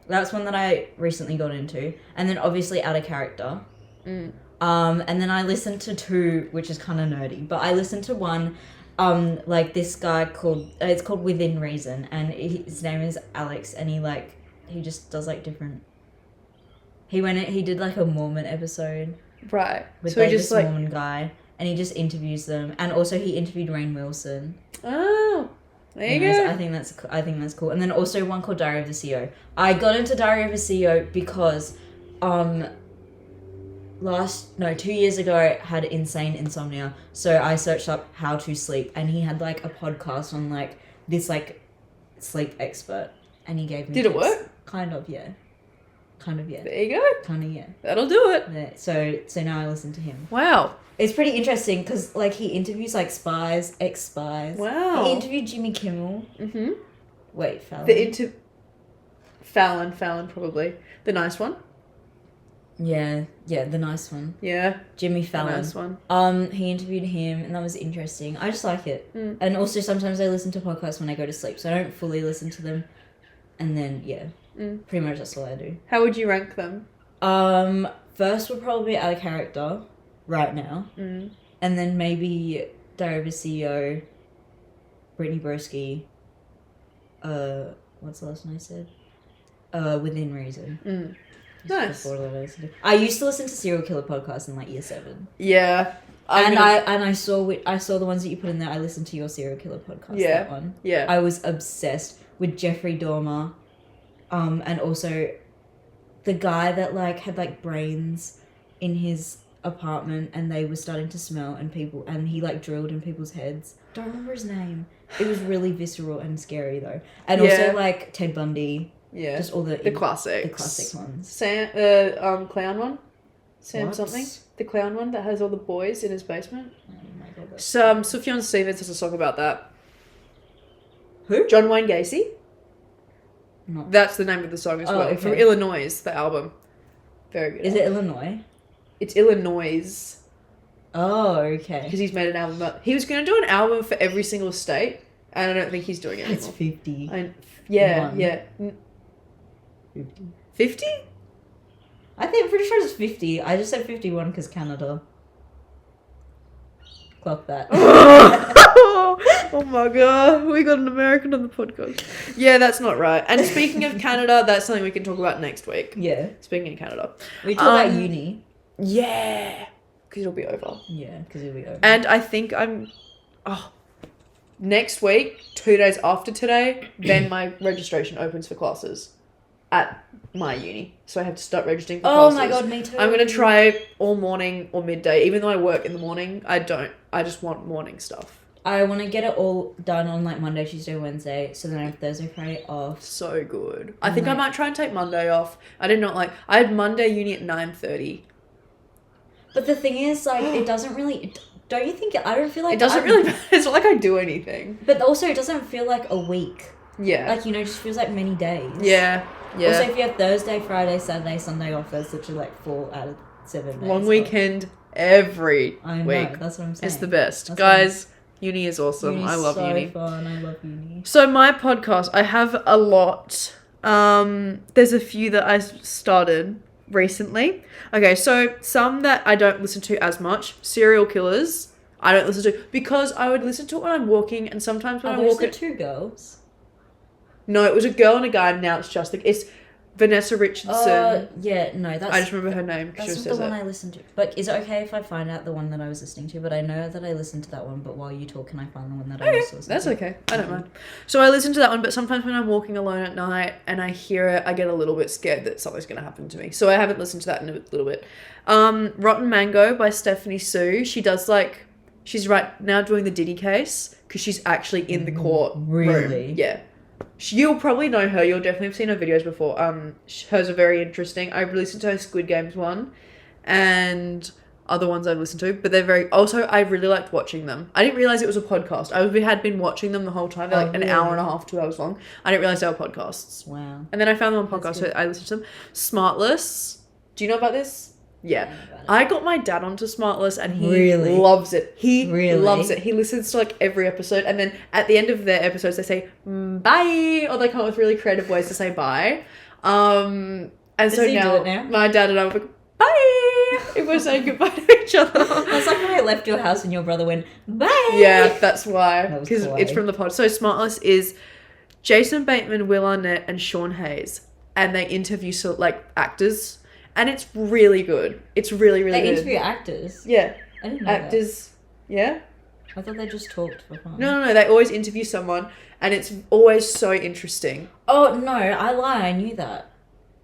Speaker 1: That's one that I recently got into. And then obviously Out of Character. And then I listened to two, which is kind of nerdy. But I listened to one, like this guy called... it's called Within Reason. And his name is Alex. And he just does like different... He did like a Mormon episode.
Speaker 2: Right.
Speaker 1: With so like this Mormon guy. And he just interviews them. And also he interviewed Rainn Wilson.
Speaker 2: Oh. There you go.
Speaker 1: I think that's cool. And then also one called Diary of the CEO. I got into Diary of the CEO because 2 years ago I had insane insomnia. So I searched up how to sleep and he had like a podcast on like this like sleep expert and he gave me
Speaker 2: Did it work?
Speaker 1: Kind of, yeah. Kind of, yeah.
Speaker 2: There you go.
Speaker 1: Kind of, yeah.
Speaker 2: That'll do it.
Speaker 1: Yeah. So now I listen to him.
Speaker 2: Wow.
Speaker 1: It's pretty interesting because, like, he interviews, like, spies, ex-spies.
Speaker 2: Wow.
Speaker 1: He interviewed Jimmy Kimmel.
Speaker 2: Mm-hmm.
Speaker 1: Wait, Fallon.
Speaker 2: Fallon, probably. The nice one.
Speaker 1: Yeah, the nice one.
Speaker 2: Yeah.
Speaker 1: Jimmy Fallon.
Speaker 2: The nice one.
Speaker 1: He interviewed him, and that was interesting. I just like it.
Speaker 2: Mm.
Speaker 1: And also, sometimes I listen to podcasts when I go to sleep, so I don't fully listen to them. And then, yeah, pretty much that's all I do.
Speaker 2: How would you rank them?
Speaker 1: First would probably be Out of Character, right now.
Speaker 2: Mm.
Speaker 1: And then maybe Diary of a CEO, Brittany Broski, what's the last one I said? Within Reason.
Speaker 2: Mm. Nice.
Speaker 1: I used to listen to serial killer podcasts in like year 7.
Speaker 2: Yeah.
Speaker 1: I saw the ones that you put in there. I listened to your serial killer podcast.
Speaker 2: Yeah.
Speaker 1: That one.
Speaker 2: Yeah.
Speaker 1: I was obsessed with Jeffrey Dahmer, and also the guy that like had like brains in his apartment and they were starting to smell and he like drilled in people's heads. Don't remember his name. It was really visceral and scary though. And also like Ted Bundy.
Speaker 2: Yeah.
Speaker 1: Just all the
Speaker 2: classics.
Speaker 1: The classic ones.
Speaker 2: Clown one? Sam
Speaker 1: What?
Speaker 2: something? The clown one that has all the boys in his basement?
Speaker 1: Oh my god.
Speaker 2: Sufjan Stevens has a song about that.
Speaker 1: Who?
Speaker 2: John Wayne Gacy.
Speaker 1: No.
Speaker 2: That's the name of the song as well.
Speaker 1: okay.
Speaker 2: From Illinois, the album. Very good.
Speaker 1: Is it Illinois?
Speaker 2: It's Illinois.
Speaker 1: Oh, okay.
Speaker 2: Because he's made an album about... He was going to do an album for every single state, and I don't think he's doing it
Speaker 1: It's
Speaker 2: anymore.
Speaker 1: 50.
Speaker 2: Yeah.
Speaker 1: 50?
Speaker 2: 50?
Speaker 1: I'm pretty sure it's 50. I just said 51 because Canada. Clock that.
Speaker 2: Oh my god, we got an American on the podcast. Yeah, that's not right. And speaking of Canada, that's something we can talk about next week.
Speaker 1: Yeah.
Speaker 2: Speaking of Canada.
Speaker 1: We talk about uni.
Speaker 2: Yeah. Because it'll be over.
Speaker 1: Yeah, because it'll be over.
Speaker 2: And I think next week, 2 days after today, then my registration opens for classes at my uni. So I have to start registering for classes.
Speaker 1: Oh my god, me too.
Speaker 2: I'm going to try all morning or midday. Even though I work in the morning, I don't. I just want morning stuff.
Speaker 1: I want to get it all done on like Monday, Tuesday, Wednesday, so then I have Thursday, Friday off.
Speaker 2: So good. I think I might try and take Monday off. I had Monday uni at 9:30.
Speaker 1: But the thing is, like, it doesn't really... Don't you think... I don't feel like...
Speaker 2: It doesn't really... It's not like I do anything.
Speaker 1: But also, it doesn't feel like a week.
Speaker 2: Yeah.
Speaker 1: Like, it just feels like many days.
Speaker 2: Yeah.
Speaker 1: Also, if you have Thursday, Friday, Saturday, Sunday off, that's literally like 4 out of 7 days.
Speaker 2: Long weekend every
Speaker 1: I know,
Speaker 2: week.
Speaker 1: that's what I'm saying.
Speaker 2: It's the best.
Speaker 1: That's
Speaker 2: Guys, uni is awesome.
Speaker 1: Uni's
Speaker 2: I love uni.
Speaker 1: so fun. I love uni.
Speaker 2: So my podcast, I have a lot. There's a few that I started recently. Okay, so some that I don't listen to as much. Serial killers, I don't listen to because I would listen to it when I'm walking, and sometimes when
Speaker 1: Are
Speaker 2: I'm
Speaker 1: those
Speaker 2: walking.
Speaker 1: the 2 girls?
Speaker 2: No, it was a girl and a guy, and now it's just it's Vanessa Richardson.
Speaker 1: Yeah, no, that's...
Speaker 2: I just remember her name.
Speaker 1: That's
Speaker 2: She
Speaker 1: not
Speaker 2: says
Speaker 1: the one
Speaker 2: it.
Speaker 1: I listened to. But is it okay if I find out the one that I was listening to? But I know that I listened to that one, but while you talk, can I find the one that I was listening
Speaker 2: That's
Speaker 1: to?
Speaker 2: okay. I don't mind. So I listen to that one, but sometimes when I'm walking alone at night and I hear it, I get a little bit scared that something's going to happen to me. So I haven't listened to that in a little bit. Rotten Mango by Stephanie Sue. She does she's right now doing the Diddy case because she's actually in the court
Speaker 1: Really?
Speaker 2: room. Yeah. You'll probably know her. You'll definitely have seen her videos before. Hers are very interesting. I've listened to her Squid Games one and other ones I've listened to, but they're very... Also, I really liked watching them. I didn't realize it was a podcast. I had been watching them the whole time. They're an hour and a half, 2 hours long. I didn't realize they were podcasts.
Speaker 1: Wow.
Speaker 2: And then I found them on podcasts, so I listened to them. Smartless. Do you know about this? Yeah.
Speaker 1: About it.
Speaker 2: I got my dad onto Smartless and he
Speaker 1: Really?
Speaker 2: loves it. He
Speaker 1: Really?
Speaker 2: loves it. He listens to every episode, and then at the end of their episodes they say bye, or they come up with really creative ways to say bye. And
Speaker 1: Does
Speaker 2: so
Speaker 1: he do it now?
Speaker 2: my dad and I were like, bye. If we're saying goodbye to each other.
Speaker 1: That's like when I left your house and your brother went, bye!
Speaker 2: Yeah, that's why.
Speaker 1: That was
Speaker 2: Because
Speaker 1: kawaii.
Speaker 2: it's from the pod. So Smartless is Jason Bateman, Will Arnett, and Sean Hayes, and they interview actors. And it's really good. It's really, really
Speaker 1: They
Speaker 2: good.
Speaker 1: interview actors.
Speaker 2: Yeah.
Speaker 1: I didn't know
Speaker 2: Actors. Yeah.
Speaker 1: that. I thought they just talked for fun.
Speaker 2: No. They always interview someone, and it's always so interesting.
Speaker 1: Oh, no, I lie. I knew that.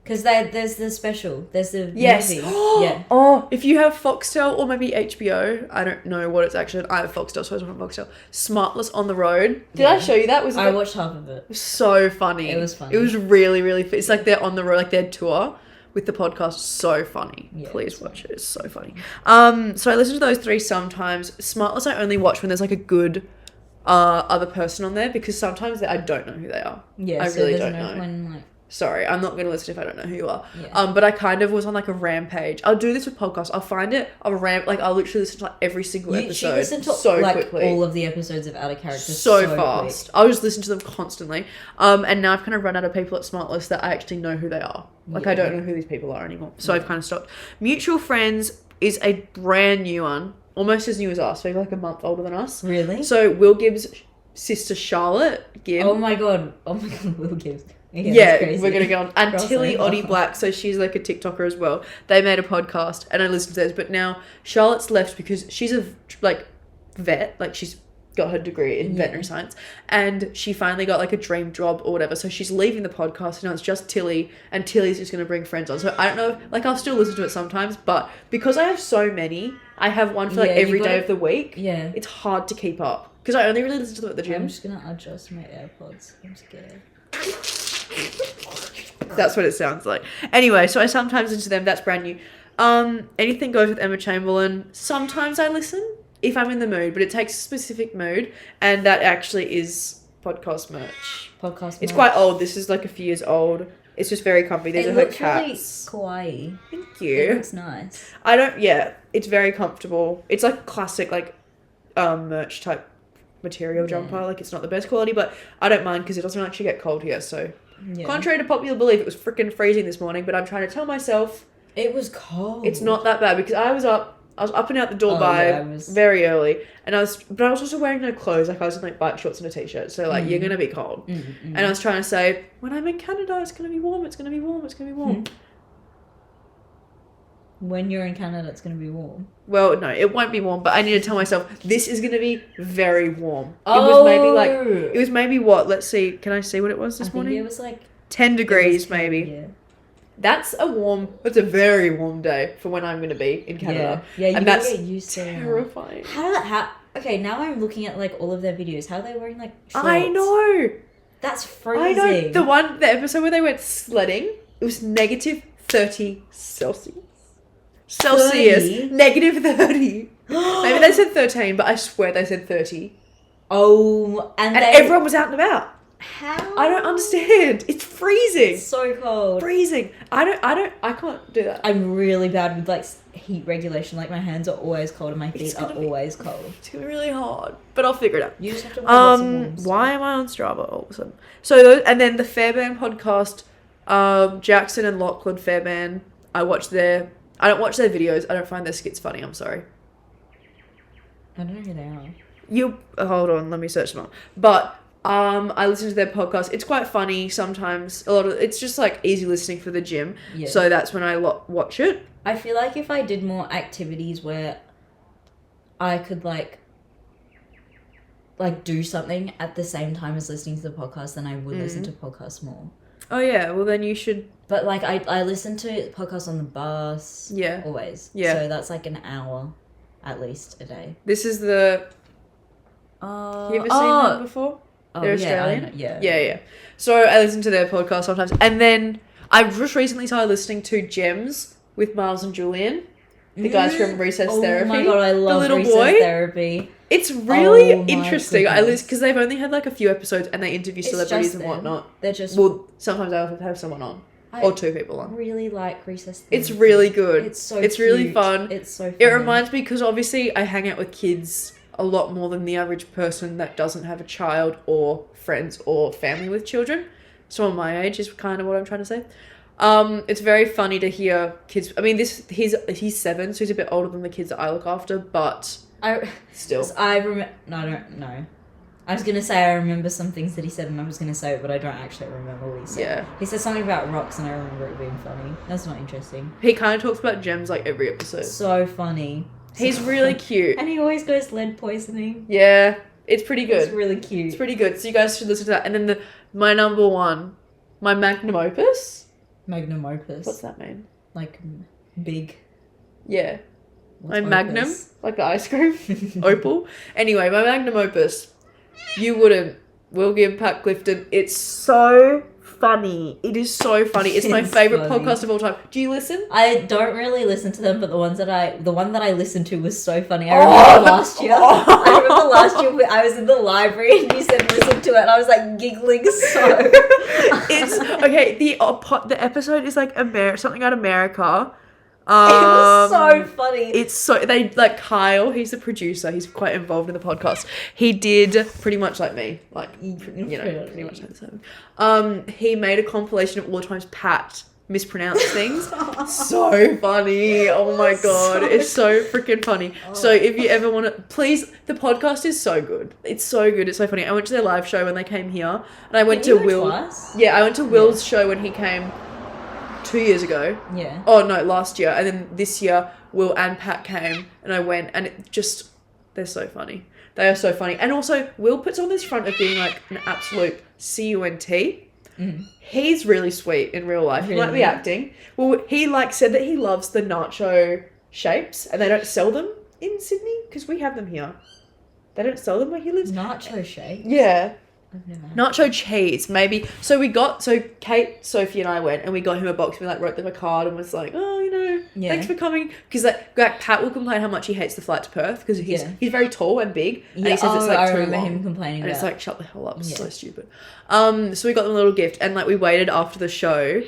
Speaker 1: Because there's the special. There's the
Speaker 2: Yes.
Speaker 1: movie. Yeah.
Speaker 2: Oh, if you have Foxtel or maybe HBO, I don't know what it's actually. I have Foxtel, so I was on Foxtel. Smartless on the Road. Did I show you that?
Speaker 1: I watched half of it.
Speaker 2: So funny.
Speaker 1: It was funny.
Speaker 2: It was really, really. It's like they're on the road, like their tour with the podcast. So funny.
Speaker 1: Yeah,
Speaker 2: Please watch it. It's so funny. So I listen to those 3 sometimes. Smartless I only watch when there's like a good other person on there, because sometimes I don't know who they are.
Speaker 1: Yeah,
Speaker 2: I
Speaker 1: so
Speaker 2: really
Speaker 1: there's
Speaker 2: don't
Speaker 1: no
Speaker 2: know.
Speaker 1: point, like...
Speaker 2: Sorry, I'm not going to listen if I don't know who you are.
Speaker 1: Yeah.
Speaker 2: But I kind of was on like a rampage. I'll do this with podcasts. I'll find it. I'll literally listen to like every single episode.
Speaker 1: She listened to
Speaker 2: so
Speaker 1: like
Speaker 2: quickly.
Speaker 1: all of the episodes of Out of Character
Speaker 2: So fast.
Speaker 1: quick.
Speaker 2: I was listening to them constantly. And now I've kind of run out of people at Smartless that I actually know who they are. Like I don't know who these people are anymore. So I've kind of stopped. Mutual Friends is a brand new one, almost as new as us. Maybe like a month older than us.
Speaker 1: Really?
Speaker 2: So Will Gibbs' sister Charlotte Gibb.
Speaker 1: Oh my god, Will Gibbs.
Speaker 2: Yeah, we're gonna go on. And
Speaker 1: Girls
Speaker 2: Tilly
Speaker 1: like
Speaker 2: Oddie Black, so she's like a TikToker as well. They made a podcast, and I listened to theirs. But now Charlotte's left because she's a like vet, like she's got her degree in veterinary science, and she finally got like a dream job or whatever. So she's leaving the podcast, and now it's just Tilly, and Tilly's just gonna bring friends on. So I don't know, like I'll still listen to it sometimes, but because I have so many, I have one for like every day of the week.
Speaker 1: Yeah,
Speaker 2: it's hard to keep up because I only really listen to them at the gym.
Speaker 1: I'm just gonna adjust my AirPods. I'm scared.
Speaker 2: That's what it sounds like. Anyway, so I sometimes listen to them. That's brand new. Anything Goes with Emma Chamberlain. Sometimes I listen if I'm in the mood, but it takes a specific mood, and that actually is podcast merch. It's quite old. This is like a few years old. It's just very comfy. These are her cats.
Speaker 1: Really kawaii.
Speaker 2: Thank you.
Speaker 1: It looks nice.
Speaker 2: It's very comfortable. It's like classic like merch type material jumper. Like it's not the best quality, but I don't mind because it doesn't actually get cold here, so contrary to popular belief, it was freaking freezing this morning, but I'm trying to tell myself
Speaker 1: it was cold.
Speaker 2: It's not that bad because I was up and out the door very early, and I was also wearing no clothes. Like I was in like bike shorts and a t-shirt, so like you're gonna be cold. And I was trying to say, when I'm in Canada, it's gonna be warm. It's gonna be warm. It's gonna be warm.
Speaker 1: When you're in Canada, it's gonna be warm.
Speaker 2: Well, no, it won't be warm, but I need to tell myself this is gonna be very warm. It was maybe what? Let's see. Can I see what it was this morning?
Speaker 1: It was like
Speaker 2: 10 degrees, maybe.
Speaker 1: Yeah.
Speaker 2: That's a very warm day for when I'm going to be in Canada.
Speaker 1: Yeah,
Speaker 2: and that's
Speaker 1: get used to
Speaker 2: terrifying.
Speaker 1: Okay, now I'm looking at like all of their videos. How are they wearing like shorts?
Speaker 2: I know.
Speaker 1: That's freezing. I
Speaker 2: know. The episode where they went sledding, it was negative 30 Celsius. Negative 30. Maybe they said 13, but I swear they said 30.
Speaker 1: Oh, and
Speaker 2: everyone was out and about.
Speaker 1: How?
Speaker 2: I don't understand. It's freezing.
Speaker 1: It's so cold.
Speaker 2: Freezing. I can't do that.
Speaker 1: I'm really bad with like heat regulation. Like my hands are always cold and my feet are always cold.
Speaker 2: It's gonna be really hard, but I'll figure it out.
Speaker 1: You just have to wear lots of warm stuff.
Speaker 2: Why am I on Strava all of a sudden? So and then the Fairbairn podcast, Jackson and Lachlan Fairbairn. I don't watch their videos. I don't find their skits funny. I'm sorry.
Speaker 1: I don't know who they are.
Speaker 2: Hold on. Let me search them up. But I listen to their podcast. It's quite funny sometimes. It's just like easy listening for the gym. Yeah. So that's when I watch it.
Speaker 1: I feel like if I did more activities where I could like do something at the same time as listening to the podcast, then I would listen to podcasts more.
Speaker 2: Oh yeah, well then you should.
Speaker 1: But like I listen to podcasts on the bus. Yeah. Always. Yeah. So that's like an hour, at least a day.
Speaker 2: This is the. You ever seen them before? They're Australian? Yeah. So I listen to their podcast sometimes. And then I just recently started listening to Gems with Miles and Julian. The guys from Recess Therapy.
Speaker 1: Oh my god, I love Recess Therapy.
Speaker 2: It's really interesting. I listen because they've only had like a few episodes and they interview celebrities and whatnot. They're just... Well, sometimes I have someone on. Or 2 people on.
Speaker 1: I really like Recess Therapy.
Speaker 2: It's really good. It's
Speaker 1: cute.
Speaker 2: Really fun.
Speaker 1: It's so funny.
Speaker 2: It reminds me because obviously I hang out with kids a lot more than the average person that doesn't have a child or friends or family with children. Someone my age is kind of what I'm trying to say. It's very funny to hear kids. I mean, he's 7, so he's a bit older than the kids that I look after, but still.
Speaker 1: I don't know. I was gonna say I remember some things that he said, and I was gonna say it, but I don't actually remember what he said. Yeah. He said something about rocks, and I remember it being funny. That's not interesting.
Speaker 2: He kind of talks about gems like every episode.
Speaker 1: So funny.
Speaker 2: He's really cute.
Speaker 1: And he always goes lead poisoning.
Speaker 2: Yeah. It's pretty good.
Speaker 1: It's really cute.
Speaker 2: It's pretty good. So you guys should listen to that. And then my number one, my magnum opus.
Speaker 1: Magnum opus.
Speaker 2: What's that mean?
Speaker 1: Like big.
Speaker 2: Yeah. What's my opus? Magnum, like the ice cream. Opal. Anyway, my magnum opus. You wouldn't. Will Gibb, Pat Clifton. It's so funny. It is so funny. It's my
Speaker 1: It's
Speaker 2: favorite
Speaker 1: funny.
Speaker 2: podcast of all time. Do you listen?
Speaker 1: I don't really listen to them, but the one that I listened to was so funny. I remember last year. I remember last year I was in the library and you said listen to it, and I was like giggling so.
Speaker 2: It's okay. The episode is like something out of America.
Speaker 1: It was so funny.
Speaker 2: It's so they like Kyle. He's the producer. He's quite involved in the podcast. He did pretty much like me, like pretty much like the same. He made a compilation of all the times Pat mispronounced things. So funny. Oh my god, it's so freaking funny. So if you ever want to, please, the podcast is so good. It's so good. It's so funny. I went to their live show when they came here, and I went to Will.
Speaker 1: Twice?
Speaker 2: Yeah, I went to Will's show when he came 2 years ago.
Speaker 1: Yeah.
Speaker 2: Oh no, last year. And then this year, Will and Pat came, and I went, and they're so funny. They are so funny. And also, Will puts on this front of being like an absolute cunt. He's really sweet in real life. Really? He might be acting. Well, he like said that he loves the nacho shapes, and they don't sell them in Sydney because we have them here. They don't sell them where he lives.
Speaker 1: Nacho shake.
Speaker 2: Yeah.
Speaker 1: I've never had
Speaker 2: Nacho cheese, maybe. So Kate, Sophie and I went and we got him a box. We like wrote them a card and was like, oh, thanks for coming. Because like Pat will complain how much he hates the flight to Perth because he's very tall and big. And he says it's like
Speaker 1: I
Speaker 2: too
Speaker 1: remember
Speaker 2: long.
Speaker 1: him complaining
Speaker 2: And
Speaker 1: about
Speaker 2: it's like, shut the hell up. It's so stupid. So we got them a little gift and like we waited after the show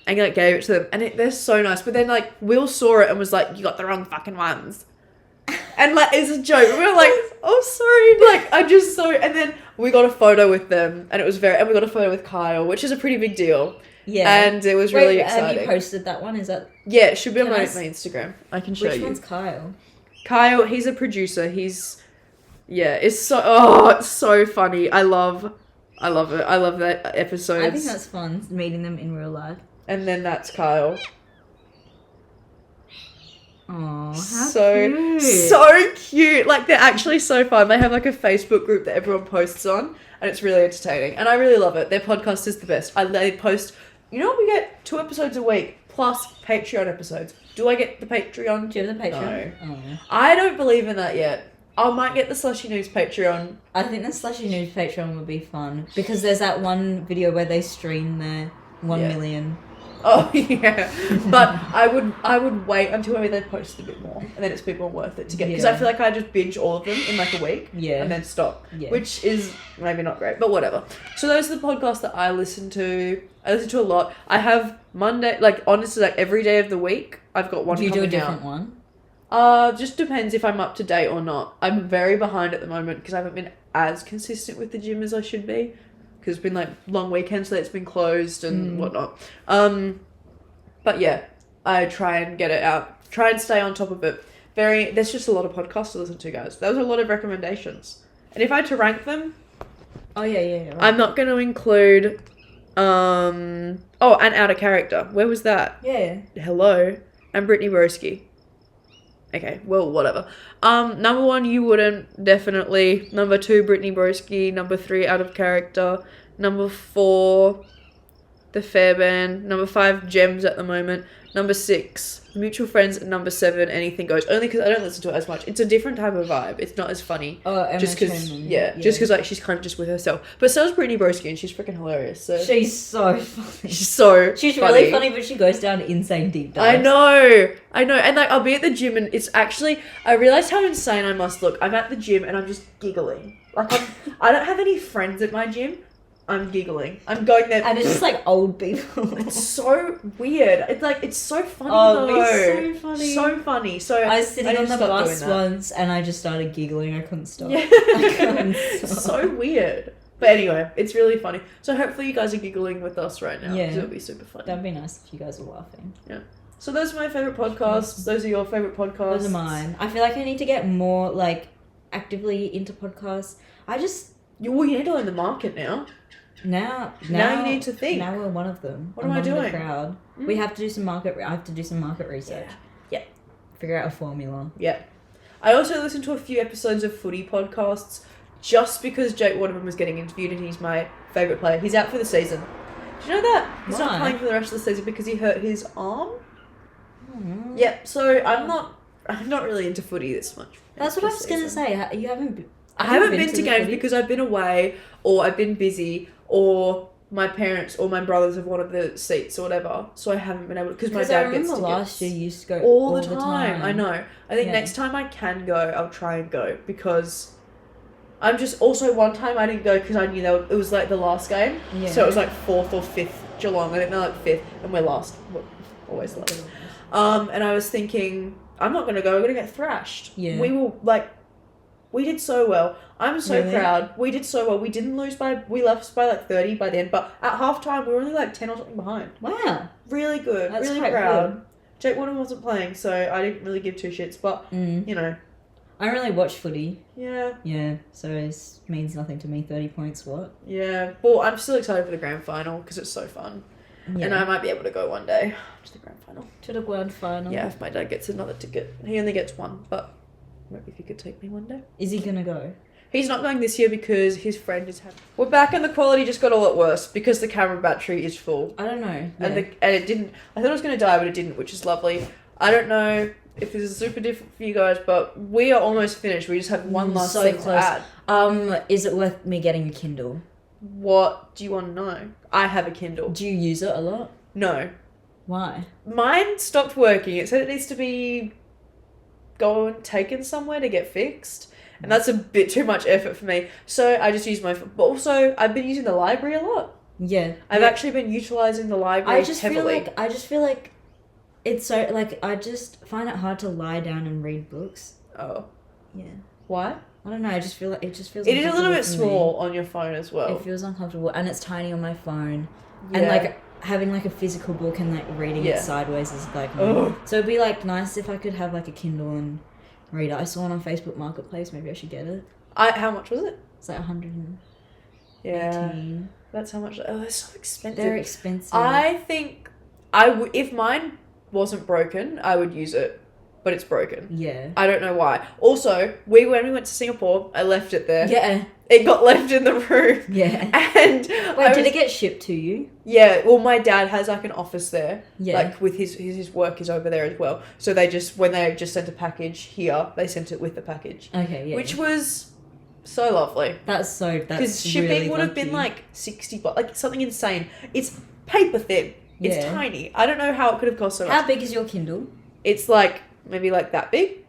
Speaker 2: and like gave it to them. And they're so nice. But then like Will saw it and was like, you got the wrong fucking ones. And like it's a joke. We were like, oh sorry, like and then we got a photo with them and we got a photo with Kyle, which is a pretty big deal.
Speaker 1: Yeah.
Speaker 2: And it was really exciting.
Speaker 1: Have you posted that one? Is that
Speaker 2: Yeah, it should be on my Instagram. I can show you.
Speaker 1: Which one's Kyle?
Speaker 2: Kyle, he's a producer. It's so it's so funny. I love it. I love that episode.
Speaker 1: I think that's fun, meeting them in real life.
Speaker 2: And then that's Kyle.
Speaker 1: Oh,
Speaker 2: so cute. Like they're actually so fun. They have like a Facebook group that everyone posts on, and it's really entertaining. And I really love it. Their podcast is the best. They post. We get 2 episodes a week plus Patreon episodes. Do I get the Patreon?
Speaker 1: Do you have the Patreon?
Speaker 2: No.
Speaker 1: Oh.
Speaker 2: I don't believe in that yet. I might get the Slushy News Patreon.
Speaker 1: I think the Slushy News Patreon would be fun because there's that one video where they stream their 1 million.
Speaker 2: Oh yeah, but I would wait until maybe they post a bit more, and then it's a bit more worth it to get because I feel like I just binge all of them in like a week, and then stop, which is maybe not great, but whatever. So those are the podcasts that I listen to. I listen to a lot. I have Monday, like honestly, like every day of the week, I've got one.
Speaker 1: Do you do a different one?
Speaker 2: Just depends if I'm up to date or not. I'm very behind at the moment because I haven't been as consistent with the gym as I should be. Because it's been like long weekends, so it's been closed and whatnot. But yeah, I try and get it out. Try and stay on top of it. There's just a lot of podcasts to listen to, guys. There was a lot of recommendations. And if I had to rank them...
Speaker 1: Oh, yeah. Right.
Speaker 2: I'm not going to include... and Out of Character. Where was that?
Speaker 1: Yeah.
Speaker 2: Hello. And Brittany Broski. Okay, well, whatever. Number 1, You Wouldn't, definitely. Number 2, Brittany Broski. Number 3, Out of Character. Number 4, The Fair Band. Number 5, Gems at the moment. Number 6, Mutual Friends. And number 7, Anything Goes. Only because I don't listen to it as much. It's a different type of vibe. It's not as funny.
Speaker 1: Oh, Emma
Speaker 2: just because,
Speaker 1: Chamberlain.
Speaker 2: just because like she's kind of just with herself. But so is Brittany Broski, and she's freaking hilarious. So
Speaker 1: she's so funny.
Speaker 2: She's
Speaker 1: really funny, but she goes down insane deep dives.
Speaker 2: I know. And like I'll be at the gym, and it's actually I realized how insane I must look. I'm at the gym, and I'm just giggling. Like I don't have any friends at my gym. I'm giggling. I'm going there.
Speaker 1: And it's just like old people.
Speaker 2: It's so weird. It's so funny
Speaker 1: though.
Speaker 2: It's
Speaker 1: so funny.
Speaker 2: So funny. So
Speaker 1: I was sitting on the bus once and I just started giggling. I couldn't stop.
Speaker 2: Yeah. It's so weird. But anyway, it's really funny. So hopefully you guys are giggling with us right now. Yeah. It'll be super funny.
Speaker 1: That'd be nice if you guys were laughing.
Speaker 2: Yeah. So those are my favourite podcasts. Those are your favourite podcasts.
Speaker 1: Those are mine. I feel like I need to get more like actively into podcasts.
Speaker 2: You need to learn the market now.
Speaker 1: Now
Speaker 2: you need to think.
Speaker 1: Now we're one of them.
Speaker 2: What am I doing?
Speaker 1: The crowd. We have to do some I have to do some market research.
Speaker 2: Yeah.
Speaker 1: Figure out a formula.
Speaker 2: Yeah. I also listened to a few episodes of footy podcasts just because Jake Waterman was getting interviewed and he's my favourite player. He's out for the season. Do you know that? He's not playing for the rest of the season because he hurt his arm.
Speaker 1: Mm.
Speaker 2: Yep. So I'm not really into footy this much.
Speaker 1: That's what I was going to say. You haven't...
Speaker 2: I haven't been to games because I've been away or I've been busy or my parents or my brothers have wanted the seats or whatever, so I haven't been able to, because my
Speaker 1: Because
Speaker 2: dad
Speaker 1: I remember
Speaker 2: gets tickets
Speaker 1: last year you used to go
Speaker 2: all the time. I know. I think
Speaker 1: Yeah.
Speaker 2: next time I can go, I'll try and go, because I'm just, also one time I didn't go because I knew it was like the last game,
Speaker 1: Yeah.
Speaker 2: so it was like 4th or 5th Geelong. I think they're like 5th, and we're last. We're always last. And I was thinking, I'm not gonna go. We're gonna get thrashed.
Speaker 1: Yeah.
Speaker 2: We did so well. I'm so
Speaker 1: Really?
Speaker 2: proud. We did so well. We didn't lose we left by like 30 by the end, but at halftime we were only like 10 or something behind.
Speaker 1: Wow.
Speaker 2: Really good.
Speaker 1: That's
Speaker 2: really
Speaker 1: quite
Speaker 2: proud.
Speaker 1: good.
Speaker 2: Jake Warden wasn't playing, so I didn't really give two shits, but, you know.
Speaker 1: I don't really watch footy.
Speaker 2: Yeah.
Speaker 1: Yeah, so it means nothing to me. 30 points, what?
Speaker 2: Yeah. Well, I'm still excited for the grand final because it's so fun.
Speaker 1: Yeah.
Speaker 2: And I might be able to go one day to the grand final.
Speaker 1: To the grand final.
Speaker 2: Yeah, if my dad gets another ticket. He only gets one, but maybe if he could take me one day.
Speaker 1: Is he gonna go?
Speaker 2: He's not going this year because his friend is having... We're back and the quality just got a lot worse because the camera battery is full.
Speaker 1: I don't know. Yeah.
Speaker 2: And it didn't... I thought it was going to die, but it didn't, which is lovely. I don't know if this is super different for you guys, but we are almost finished. We just have one last
Speaker 1: so
Speaker 2: thing
Speaker 1: close.
Speaker 2: to add.
Speaker 1: Is it worth me getting a Kindle?
Speaker 2: What do you want to know? I have a Kindle.
Speaker 1: Do you use it a lot?
Speaker 2: No.
Speaker 1: Why?
Speaker 2: Mine stopped working. It said it needs to be taken somewhere to get fixed. And that's a bit too much effort for me. So I just use my phone. But also, I've been using the library a lot.
Speaker 1: Yeah.
Speaker 2: I've actually been utilising the library heavily.
Speaker 1: I just feel like it's so, like, I just find it hard to lie down and read books.
Speaker 2: Oh.
Speaker 1: Yeah.
Speaker 2: Why?
Speaker 1: I don't know, I just feel like it just feels
Speaker 2: It is a little bit
Speaker 1: uncomfortable for me.
Speaker 2: small on your phone as well.
Speaker 1: It feels uncomfortable, and it's tiny on my phone.
Speaker 2: Yeah.
Speaker 1: And, like, having, like, a physical book and, like, reading
Speaker 2: Yeah.
Speaker 1: it sideways is, like...
Speaker 2: Ugh.
Speaker 1: So it'd be, like, nice if I could have, like, a Kindle and read it. I saw it on Facebook Marketplace. Maybe I should get it.
Speaker 2: How much was it?
Speaker 1: It's, like, 118.
Speaker 2: Yeah. That's how much... Oh, they're so expensive.
Speaker 1: They're expensive.
Speaker 2: I think if mine wasn't broken, I would use it. But it's broken.
Speaker 1: Yeah.
Speaker 2: I don't know why. Also, when we went to Singapore, I left it there.
Speaker 1: Yeah.
Speaker 2: It got left in the room.
Speaker 1: Yeah.
Speaker 2: And
Speaker 1: Wait, did it get shipped to you?
Speaker 2: Yeah, well, my dad has like an office there.
Speaker 1: Yeah.
Speaker 2: Like with his work is over there as well. So they when they just sent a package here, they sent it with the package.
Speaker 1: Okay, yeah.
Speaker 2: Which was so lovely.
Speaker 1: That's
Speaker 2: Because shipping
Speaker 1: really
Speaker 2: would have been
Speaker 1: lucky.
Speaker 2: like $60, like something insane. It's paper thin. It's
Speaker 1: Yeah.
Speaker 2: tiny. I don't know how it could have cost so much.
Speaker 1: How big is your Kindle?
Speaker 2: It's like maybe like that big.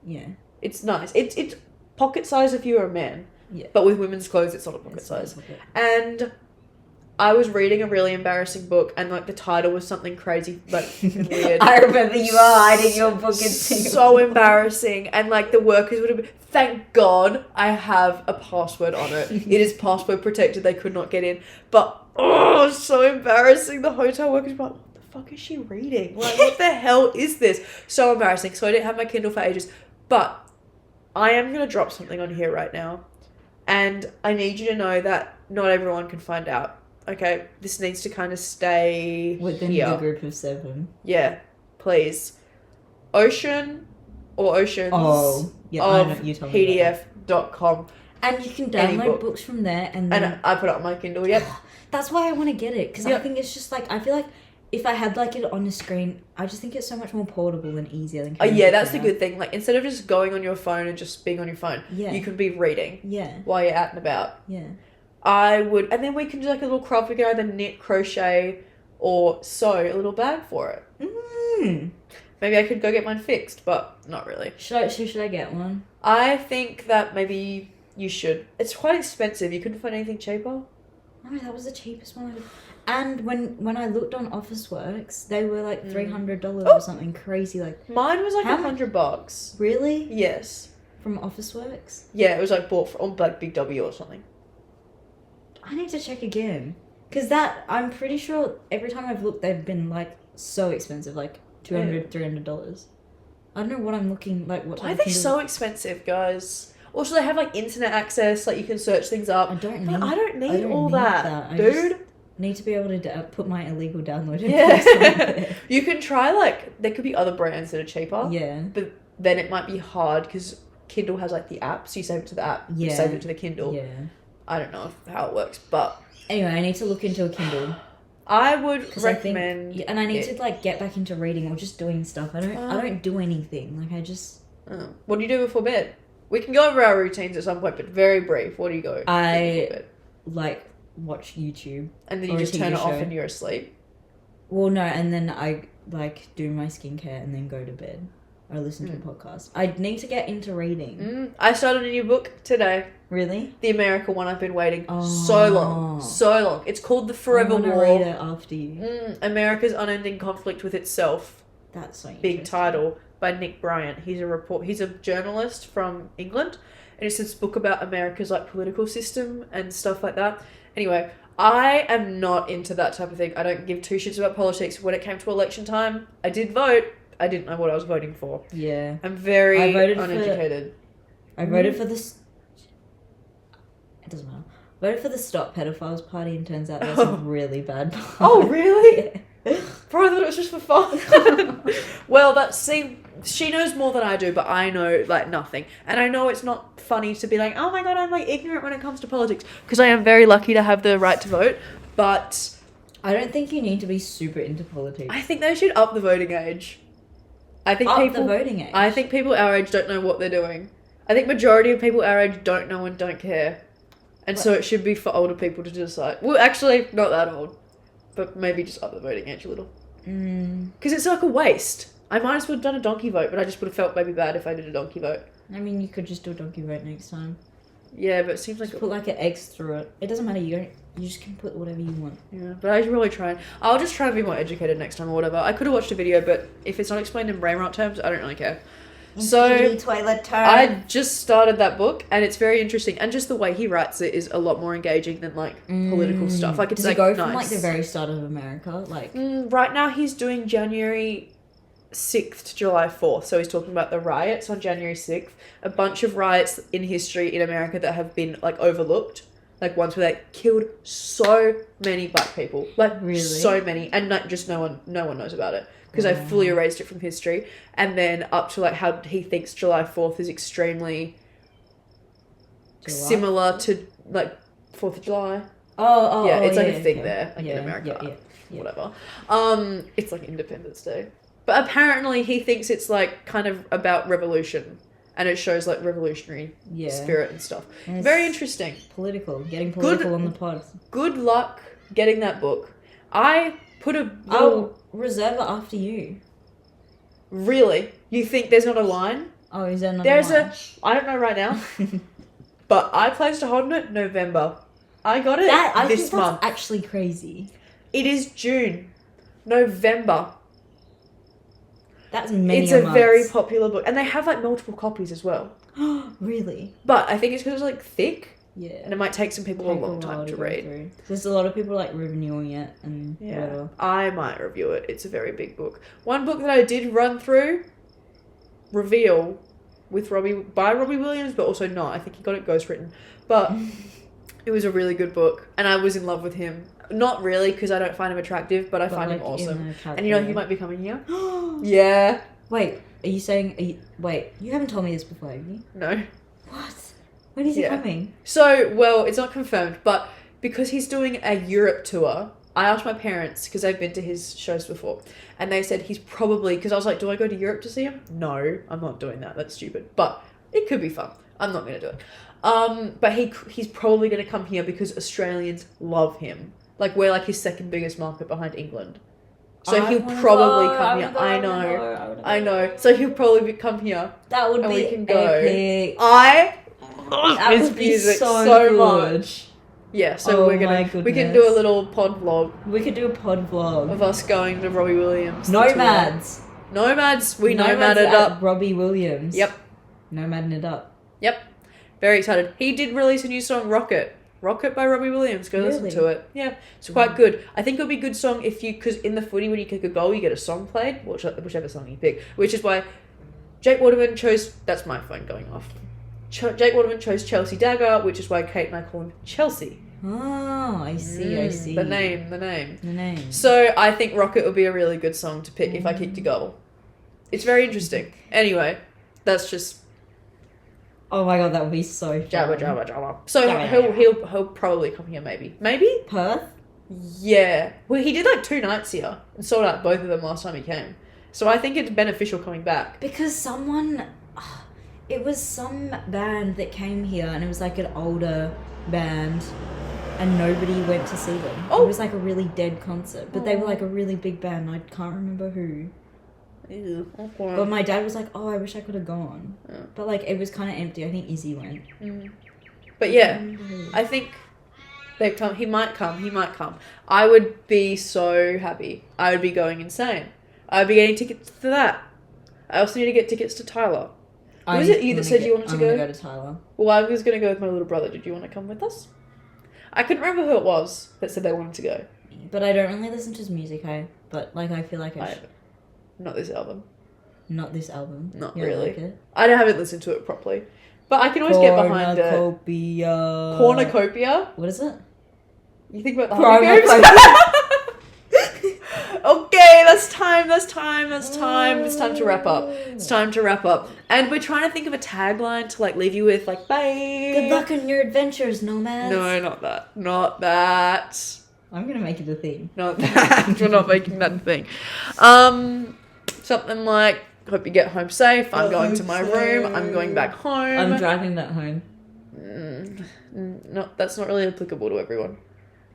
Speaker 1: Yeah.
Speaker 2: It's nice. It's pocket size if you're a man.
Speaker 1: Yeah.
Speaker 2: But with women's clothes, it's not a pocket size. And I was reading a really embarrassing book, and like the title was something crazy, like weird.
Speaker 1: I remember you are hiding your book in Singapore.
Speaker 2: So embarrassing, and like the workers would have been. Thank God I have a password on it. It is password protected. They could not get in. But oh, so embarrassing. The hotel workers were like, "What the fuck is she reading? Like, what the hell is this?" So embarrassing. So I didn't have my Kindle for ages, but I am gonna drop something on here right now. And I need you to know that not everyone can find out. Okay? This needs to kind of stay
Speaker 1: Within
Speaker 2: here.
Speaker 1: the group of 7.
Speaker 2: Yeah. Please. Ocean or Oceans
Speaker 1: Oh, yeah, I know,
Speaker 2: of
Speaker 1: you told me about
Speaker 2: PDF.com.
Speaker 1: And you can
Speaker 2: Any
Speaker 1: download
Speaker 2: book.
Speaker 1: books from there, and then...
Speaker 2: And I put it on my Kindle, yep.
Speaker 1: That's why I want to get it, because I
Speaker 2: Yep.
Speaker 1: think it's just, like, I feel like if I had, like, it on the screen, I just think it's so much more portable and easier than... carrying
Speaker 2: Yeah,
Speaker 1: it
Speaker 2: that's the
Speaker 1: around.
Speaker 2: good thing. Like, instead of just going on your phone and just being on your phone,
Speaker 1: Yeah.
Speaker 2: you can be reading
Speaker 1: Yeah,
Speaker 2: while you're out and about.
Speaker 1: yeah.
Speaker 2: I would... And then we can do, like, a little craft. We can either knit, crochet, or sew a little bag for it.
Speaker 1: Mm.
Speaker 2: Maybe I could go get mine fixed, but not really.
Speaker 1: Should I get one?
Speaker 2: I think that maybe you should. It's quite expensive. You couldn't find anything cheaper?
Speaker 1: No, that was the cheapest one I could... And when I looked on Officeworks, they were like $300 or something crazy. Like,
Speaker 2: Mine was like
Speaker 1: How
Speaker 2: $100.
Speaker 1: really?
Speaker 2: Yes.
Speaker 1: From Officeworks?
Speaker 2: Yeah, it was like bought on like Big W or something.
Speaker 1: I need to check again. Because I'm pretty sure every time I've looked, they've been like so expensive, like $200, $300. I don't know what I'm looking, like what
Speaker 2: Why are
Speaker 1: type of
Speaker 2: they
Speaker 1: Kindle-
Speaker 2: so expensive, guys? Also, they have like internet access, like you can search things up.
Speaker 1: I don't
Speaker 2: But
Speaker 1: need
Speaker 2: I don't need all
Speaker 1: need
Speaker 2: that,
Speaker 1: I
Speaker 2: dude.
Speaker 1: just need to be able to put my illegal download in.
Speaker 2: Yeah. You can try like, there could be other brands that are cheaper.
Speaker 1: Yeah.
Speaker 2: But then it might be hard because Kindle has like the app, so you save it to the app, you
Speaker 1: Yeah.
Speaker 2: save it to the Kindle.
Speaker 1: Yeah.
Speaker 2: I don't know how it works, but
Speaker 1: Anyway, I need to look into a Kindle.
Speaker 2: I would
Speaker 1: 'Cause I think,
Speaker 2: recommend.
Speaker 1: and I need
Speaker 2: it.
Speaker 1: to like get back into reading or just doing stuff. I don't do anything. Like I just
Speaker 2: Oh. What do you do before bed? We can go over our routines at some point, but very brief. What do you go?
Speaker 1: I-
Speaker 2: do before bed?
Speaker 1: like watch YouTube.
Speaker 2: And then
Speaker 1: or
Speaker 2: you
Speaker 1: a
Speaker 2: just turn
Speaker 1: TV
Speaker 2: it off
Speaker 1: show.
Speaker 2: and you're asleep.
Speaker 1: Well, no, and then I like do my skincare and then go to bed. Or listen to a podcast. I need to get into reading.
Speaker 2: I started a new book today.
Speaker 1: Really?
Speaker 2: The America one. I've been waiting so long. It's called The Forever
Speaker 1: I'm gonna
Speaker 2: War.
Speaker 1: read it after you.
Speaker 2: America's Unending Conflict with Itself.
Speaker 1: That's so
Speaker 2: Big
Speaker 1: interesting.
Speaker 2: title by Nick Bryant. He's a journalist from England, and it's this book about America's like political system and stuff like that. Anyway, I am not into that type of thing. I don't give two shits about politics. When it came to election time, I did vote. I didn't know what I was voting for.
Speaker 1: Yeah.
Speaker 2: I'm very
Speaker 1: uneducated. I voted for this. It doesn't matter. I voted for the Stop Pedophiles Party, and turns out that's a really bad party.
Speaker 2: Oh, really?
Speaker 1: Yeah.
Speaker 2: Bro, I thought it was just for fun. Well, she knows more than I do, but I know, like, nothing. And I know it's not funny to be like, oh my god, I'm, like, ignorant when it comes to politics. Because I am very lucky to have the right to vote, but
Speaker 1: I don't think you need to be super into politics.
Speaker 2: I think they should up the voting age. I think
Speaker 1: the voting age?
Speaker 2: I think people our age don't know what they're doing. I think majority of people our age don't know and don't care. And so it should be for older people to decide. Well, actually, not that old. But maybe just up the voting age a little. Because it's like a waste. I might as well have done a donkey vote, but I just would have felt maybe bad if I did a donkey vote.
Speaker 1: I mean, you could just do a donkey vote next time.
Speaker 2: Yeah, but it seems like...
Speaker 1: Just put like an X through it. It doesn't matter, you just can put whatever you want.
Speaker 2: Yeah, but I should really try. I'll just try and be more educated next time or whatever. I could have watched a video, but if it's not explained in brain rot terms, I don't really care. So
Speaker 1: toilet time.
Speaker 2: I just started that book, and it's very interesting. And just the way he writes it is a lot more engaging than like political stuff. Like it's
Speaker 1: Does
Speaker 2: like
Speaker 1: he go
Speaker 2: nice.
Speaker 1: from like the very start of America? Like
Speaker 2: Right now he's doing January 6th to July 4th. So he's talking about the riots on January 6th. A bunch of riots in history in America that have been like overlooked. Like ones where they killed so many black people. Like
Speaker 1: really?
Speaker 2: So many. And like just no one knows about it. Because I fully erased it from history. And then up to like how he thinks July 4th is extremely similar to like 4th of July. Yeah, it's like a thing there, like in America. Yeah. Whatever. It's like Independence Day. But apparently he thinks it's like kind of about revolution. And it shows like revolutionary spirit and stuff. And very interesting.
Speaker 1: Getting political on the pod.
Speaker 2: Good luck getting that book. I put
Speaker 1: I'll reserve it after you.
Speaker 2: Really? You think there's not a line?
Speaker 1: Oh, is there another line?
Speaker 2: I don't know right now. But I placed a hold on it November. I got it this month.
Speaker 1: That's actually crazy.
Speaker 2: It is June. November.
Speaker 1: That's many
Speaker 2: It's a very popular book. And they have like multiple copies as well.
Speaker 1: Really?
Speaker 2: But I think it's because it's like thick.
Speaker 1: Yeah.
Speaker 2: And it might take some people a long time to read.
Speaker 1: Through. There's a lot of people like reviewing it and whatever.
Speaker 2: I might review it. It's a very big book. One book that I did run through, Reveal, by Robbie Williams, but also not. I think he got it ghostwritten. But it was a really good book. And I was in love with him. Not really, because I don't find him attractive, but I find him awesome. And you know he might be coming here? Yeah.
Speaker 1: Wait, wait, you haven't told me this before, have you?
Speaker 2: No.
Speaker 1: What? When is he coming?
Speaker 2: So, well, it's not confirmed, but because he's doing a Europe tour, I asked my parents, because they've been to his shows before, and they said he's probably, because I was like, do I go to Europe to see him? No, I'm not doing that. That's stupid. But it could be fun. I'm not going to do it. But he's probably going to come here because Australians love him. Like, we're like his second biggest market behind England. So he'll probably come here. I know. So he'll probably come here.
Speaker 1: That would be epic.
Speaker 2: I love his music so much. Yeah, so we can do a little pod vlog.
Speaker 1: We could do a pod vlog
Speaker 2: of us going to Robbie Williams.
Speaker 1: Nomads.
Speaker 2: We nomaded up.
Speaker 1: Robbie Williams.
Speaker 2: Yep.
Speaker 1: Nomading it up.
Speaker 2: Yep. Very excited. He did release a new song, Rocket by Robbie Williams. Go listen to it. Yeah, it's quite good. I think it'll be a good song because in the footy when you kick a goal you get a song played, whichever song you pick, which is why Jake Waterman chose, that's my phone going off. Jake Waterman chose Chelsea Dagger, which is why Kate and I call him Chelsea.
Speaker 1: Oh, I see.
Speaker 2: The name. So I think Rocket would be a really good song to pick if I kicked a goal. It's very interesting. Anyway, that's just...
Speaker 1: Oh my god, that would be so fun.
Speaker 2: Jabba. So he'll probably come here maybe. Maybe?
Speaker 1: Perth?
Speaker 2: Yeah. Well, he did like 2 nights here and sold out both of them last time he came. So I think it's beneficial coming back.
Speaker 1: Because it was some band that came here and it was like an older band and nobody went to see them.
Speaker 2: Oh.
Speaker 1: It was like a really dead concert, but they were like a really big band. I can't remember who.
Speaker 2: Ew, awkward.
Speaker 1: But my dad was like, "Oh, I wish I could have gone,"
Speaker 2: Yeah.
Speaker 1: but like it was kind of empty. I think Izzy went.
Speaker 2: But yeah, I think they come. He might come. He might come. I would be so happy. I would be going insane. I would be getting tickets to that. I also need to get tickets to Tyler. Was it you that said you wanted to go?
Speaker 1: I'm gonna go to Tyler.
Speaker 2: Well, I was going to go with my little brother. Did you want to come with us? I couldn't remember who it was that said they wanted to go.
Speaker 1: But I don't really listen to his music, but like I feel like I should.
Speaker 2: Not this album.
Speaker 1: Not this album.
Speaker 2: Not
Speaker 1: You don't
Speaker 2: really.
Speaker 1: like it?
Speaker 2: I haven't listened to it properly. But I can always get behind it.
Speaker 1: Cornucopia.
Speaker 2: Cornucopia?
Speaker 1: What is it?
Speaker 2: You think about the Hunger Games? Okay, that's time. It's time to wrap up. It's time to wrap up. And we're trying to think of a tagline to like leave you with, like, bye.
Speaker 1: Good luck in your adventures, nomads.
Speaker 2: No, not that. Not that.
Speaker 1: I'm gonna make it a thing.
Speaker 2: Not that. We're not making that a thing. Something like, hope you get home safe. I'm going to my room. I'm going back home.
Speaker 1: I'm driving that home.
Speaker 2: No, that's not really applicable to everyone.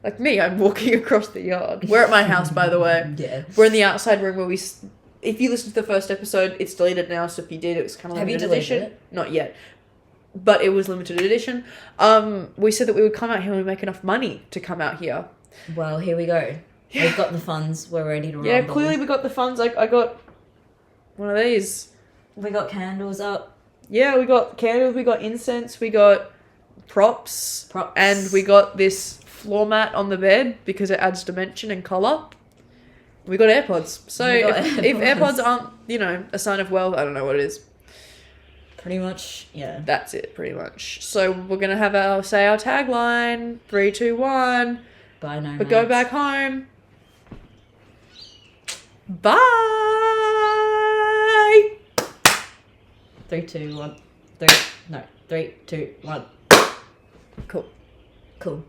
Speaker 2: Like me, I'm walking across the yard. We're at my house, by the way.
Speaker 1: Yeah.
Speaker 2: We're in the outside room where if you listened to the first episode, it's deleted now, so if you did, it was kind of limited edition.
Speaker 1: Have you deleted it?
Speaker 2: Not yet. But it was limited edition. We said that we would come out here when we make enough money to come out here.
Speaker 1: Well, here we go. We've got the funds. We're ready to
Speaker 2: Yeah,
Speaker 1: rumble.
Speaker 2: clearly we got the funds. I got one of these.
Speaker 1: We got candles up.
Speaker 2: Yeah, we got candles, we got incense, we got props. And we got this floor mat on the bed because it adds dimension and colour. We got AirPods. So if AirPods aren't, a sign of wealth, I don't know what it is.
Speaker 1: Pretty much, yeah.
Speaker 2: That's it, pretty much. So we're going to have our tagline. 3, 2, 1.
Speaker 1: Bye, nomads.
Speaker 2: But go back home. Bye.
Speaker 1: 3, 2, 1. 3, 2, 1.
Speaker 2: Cool.
Speaker 1: Cool.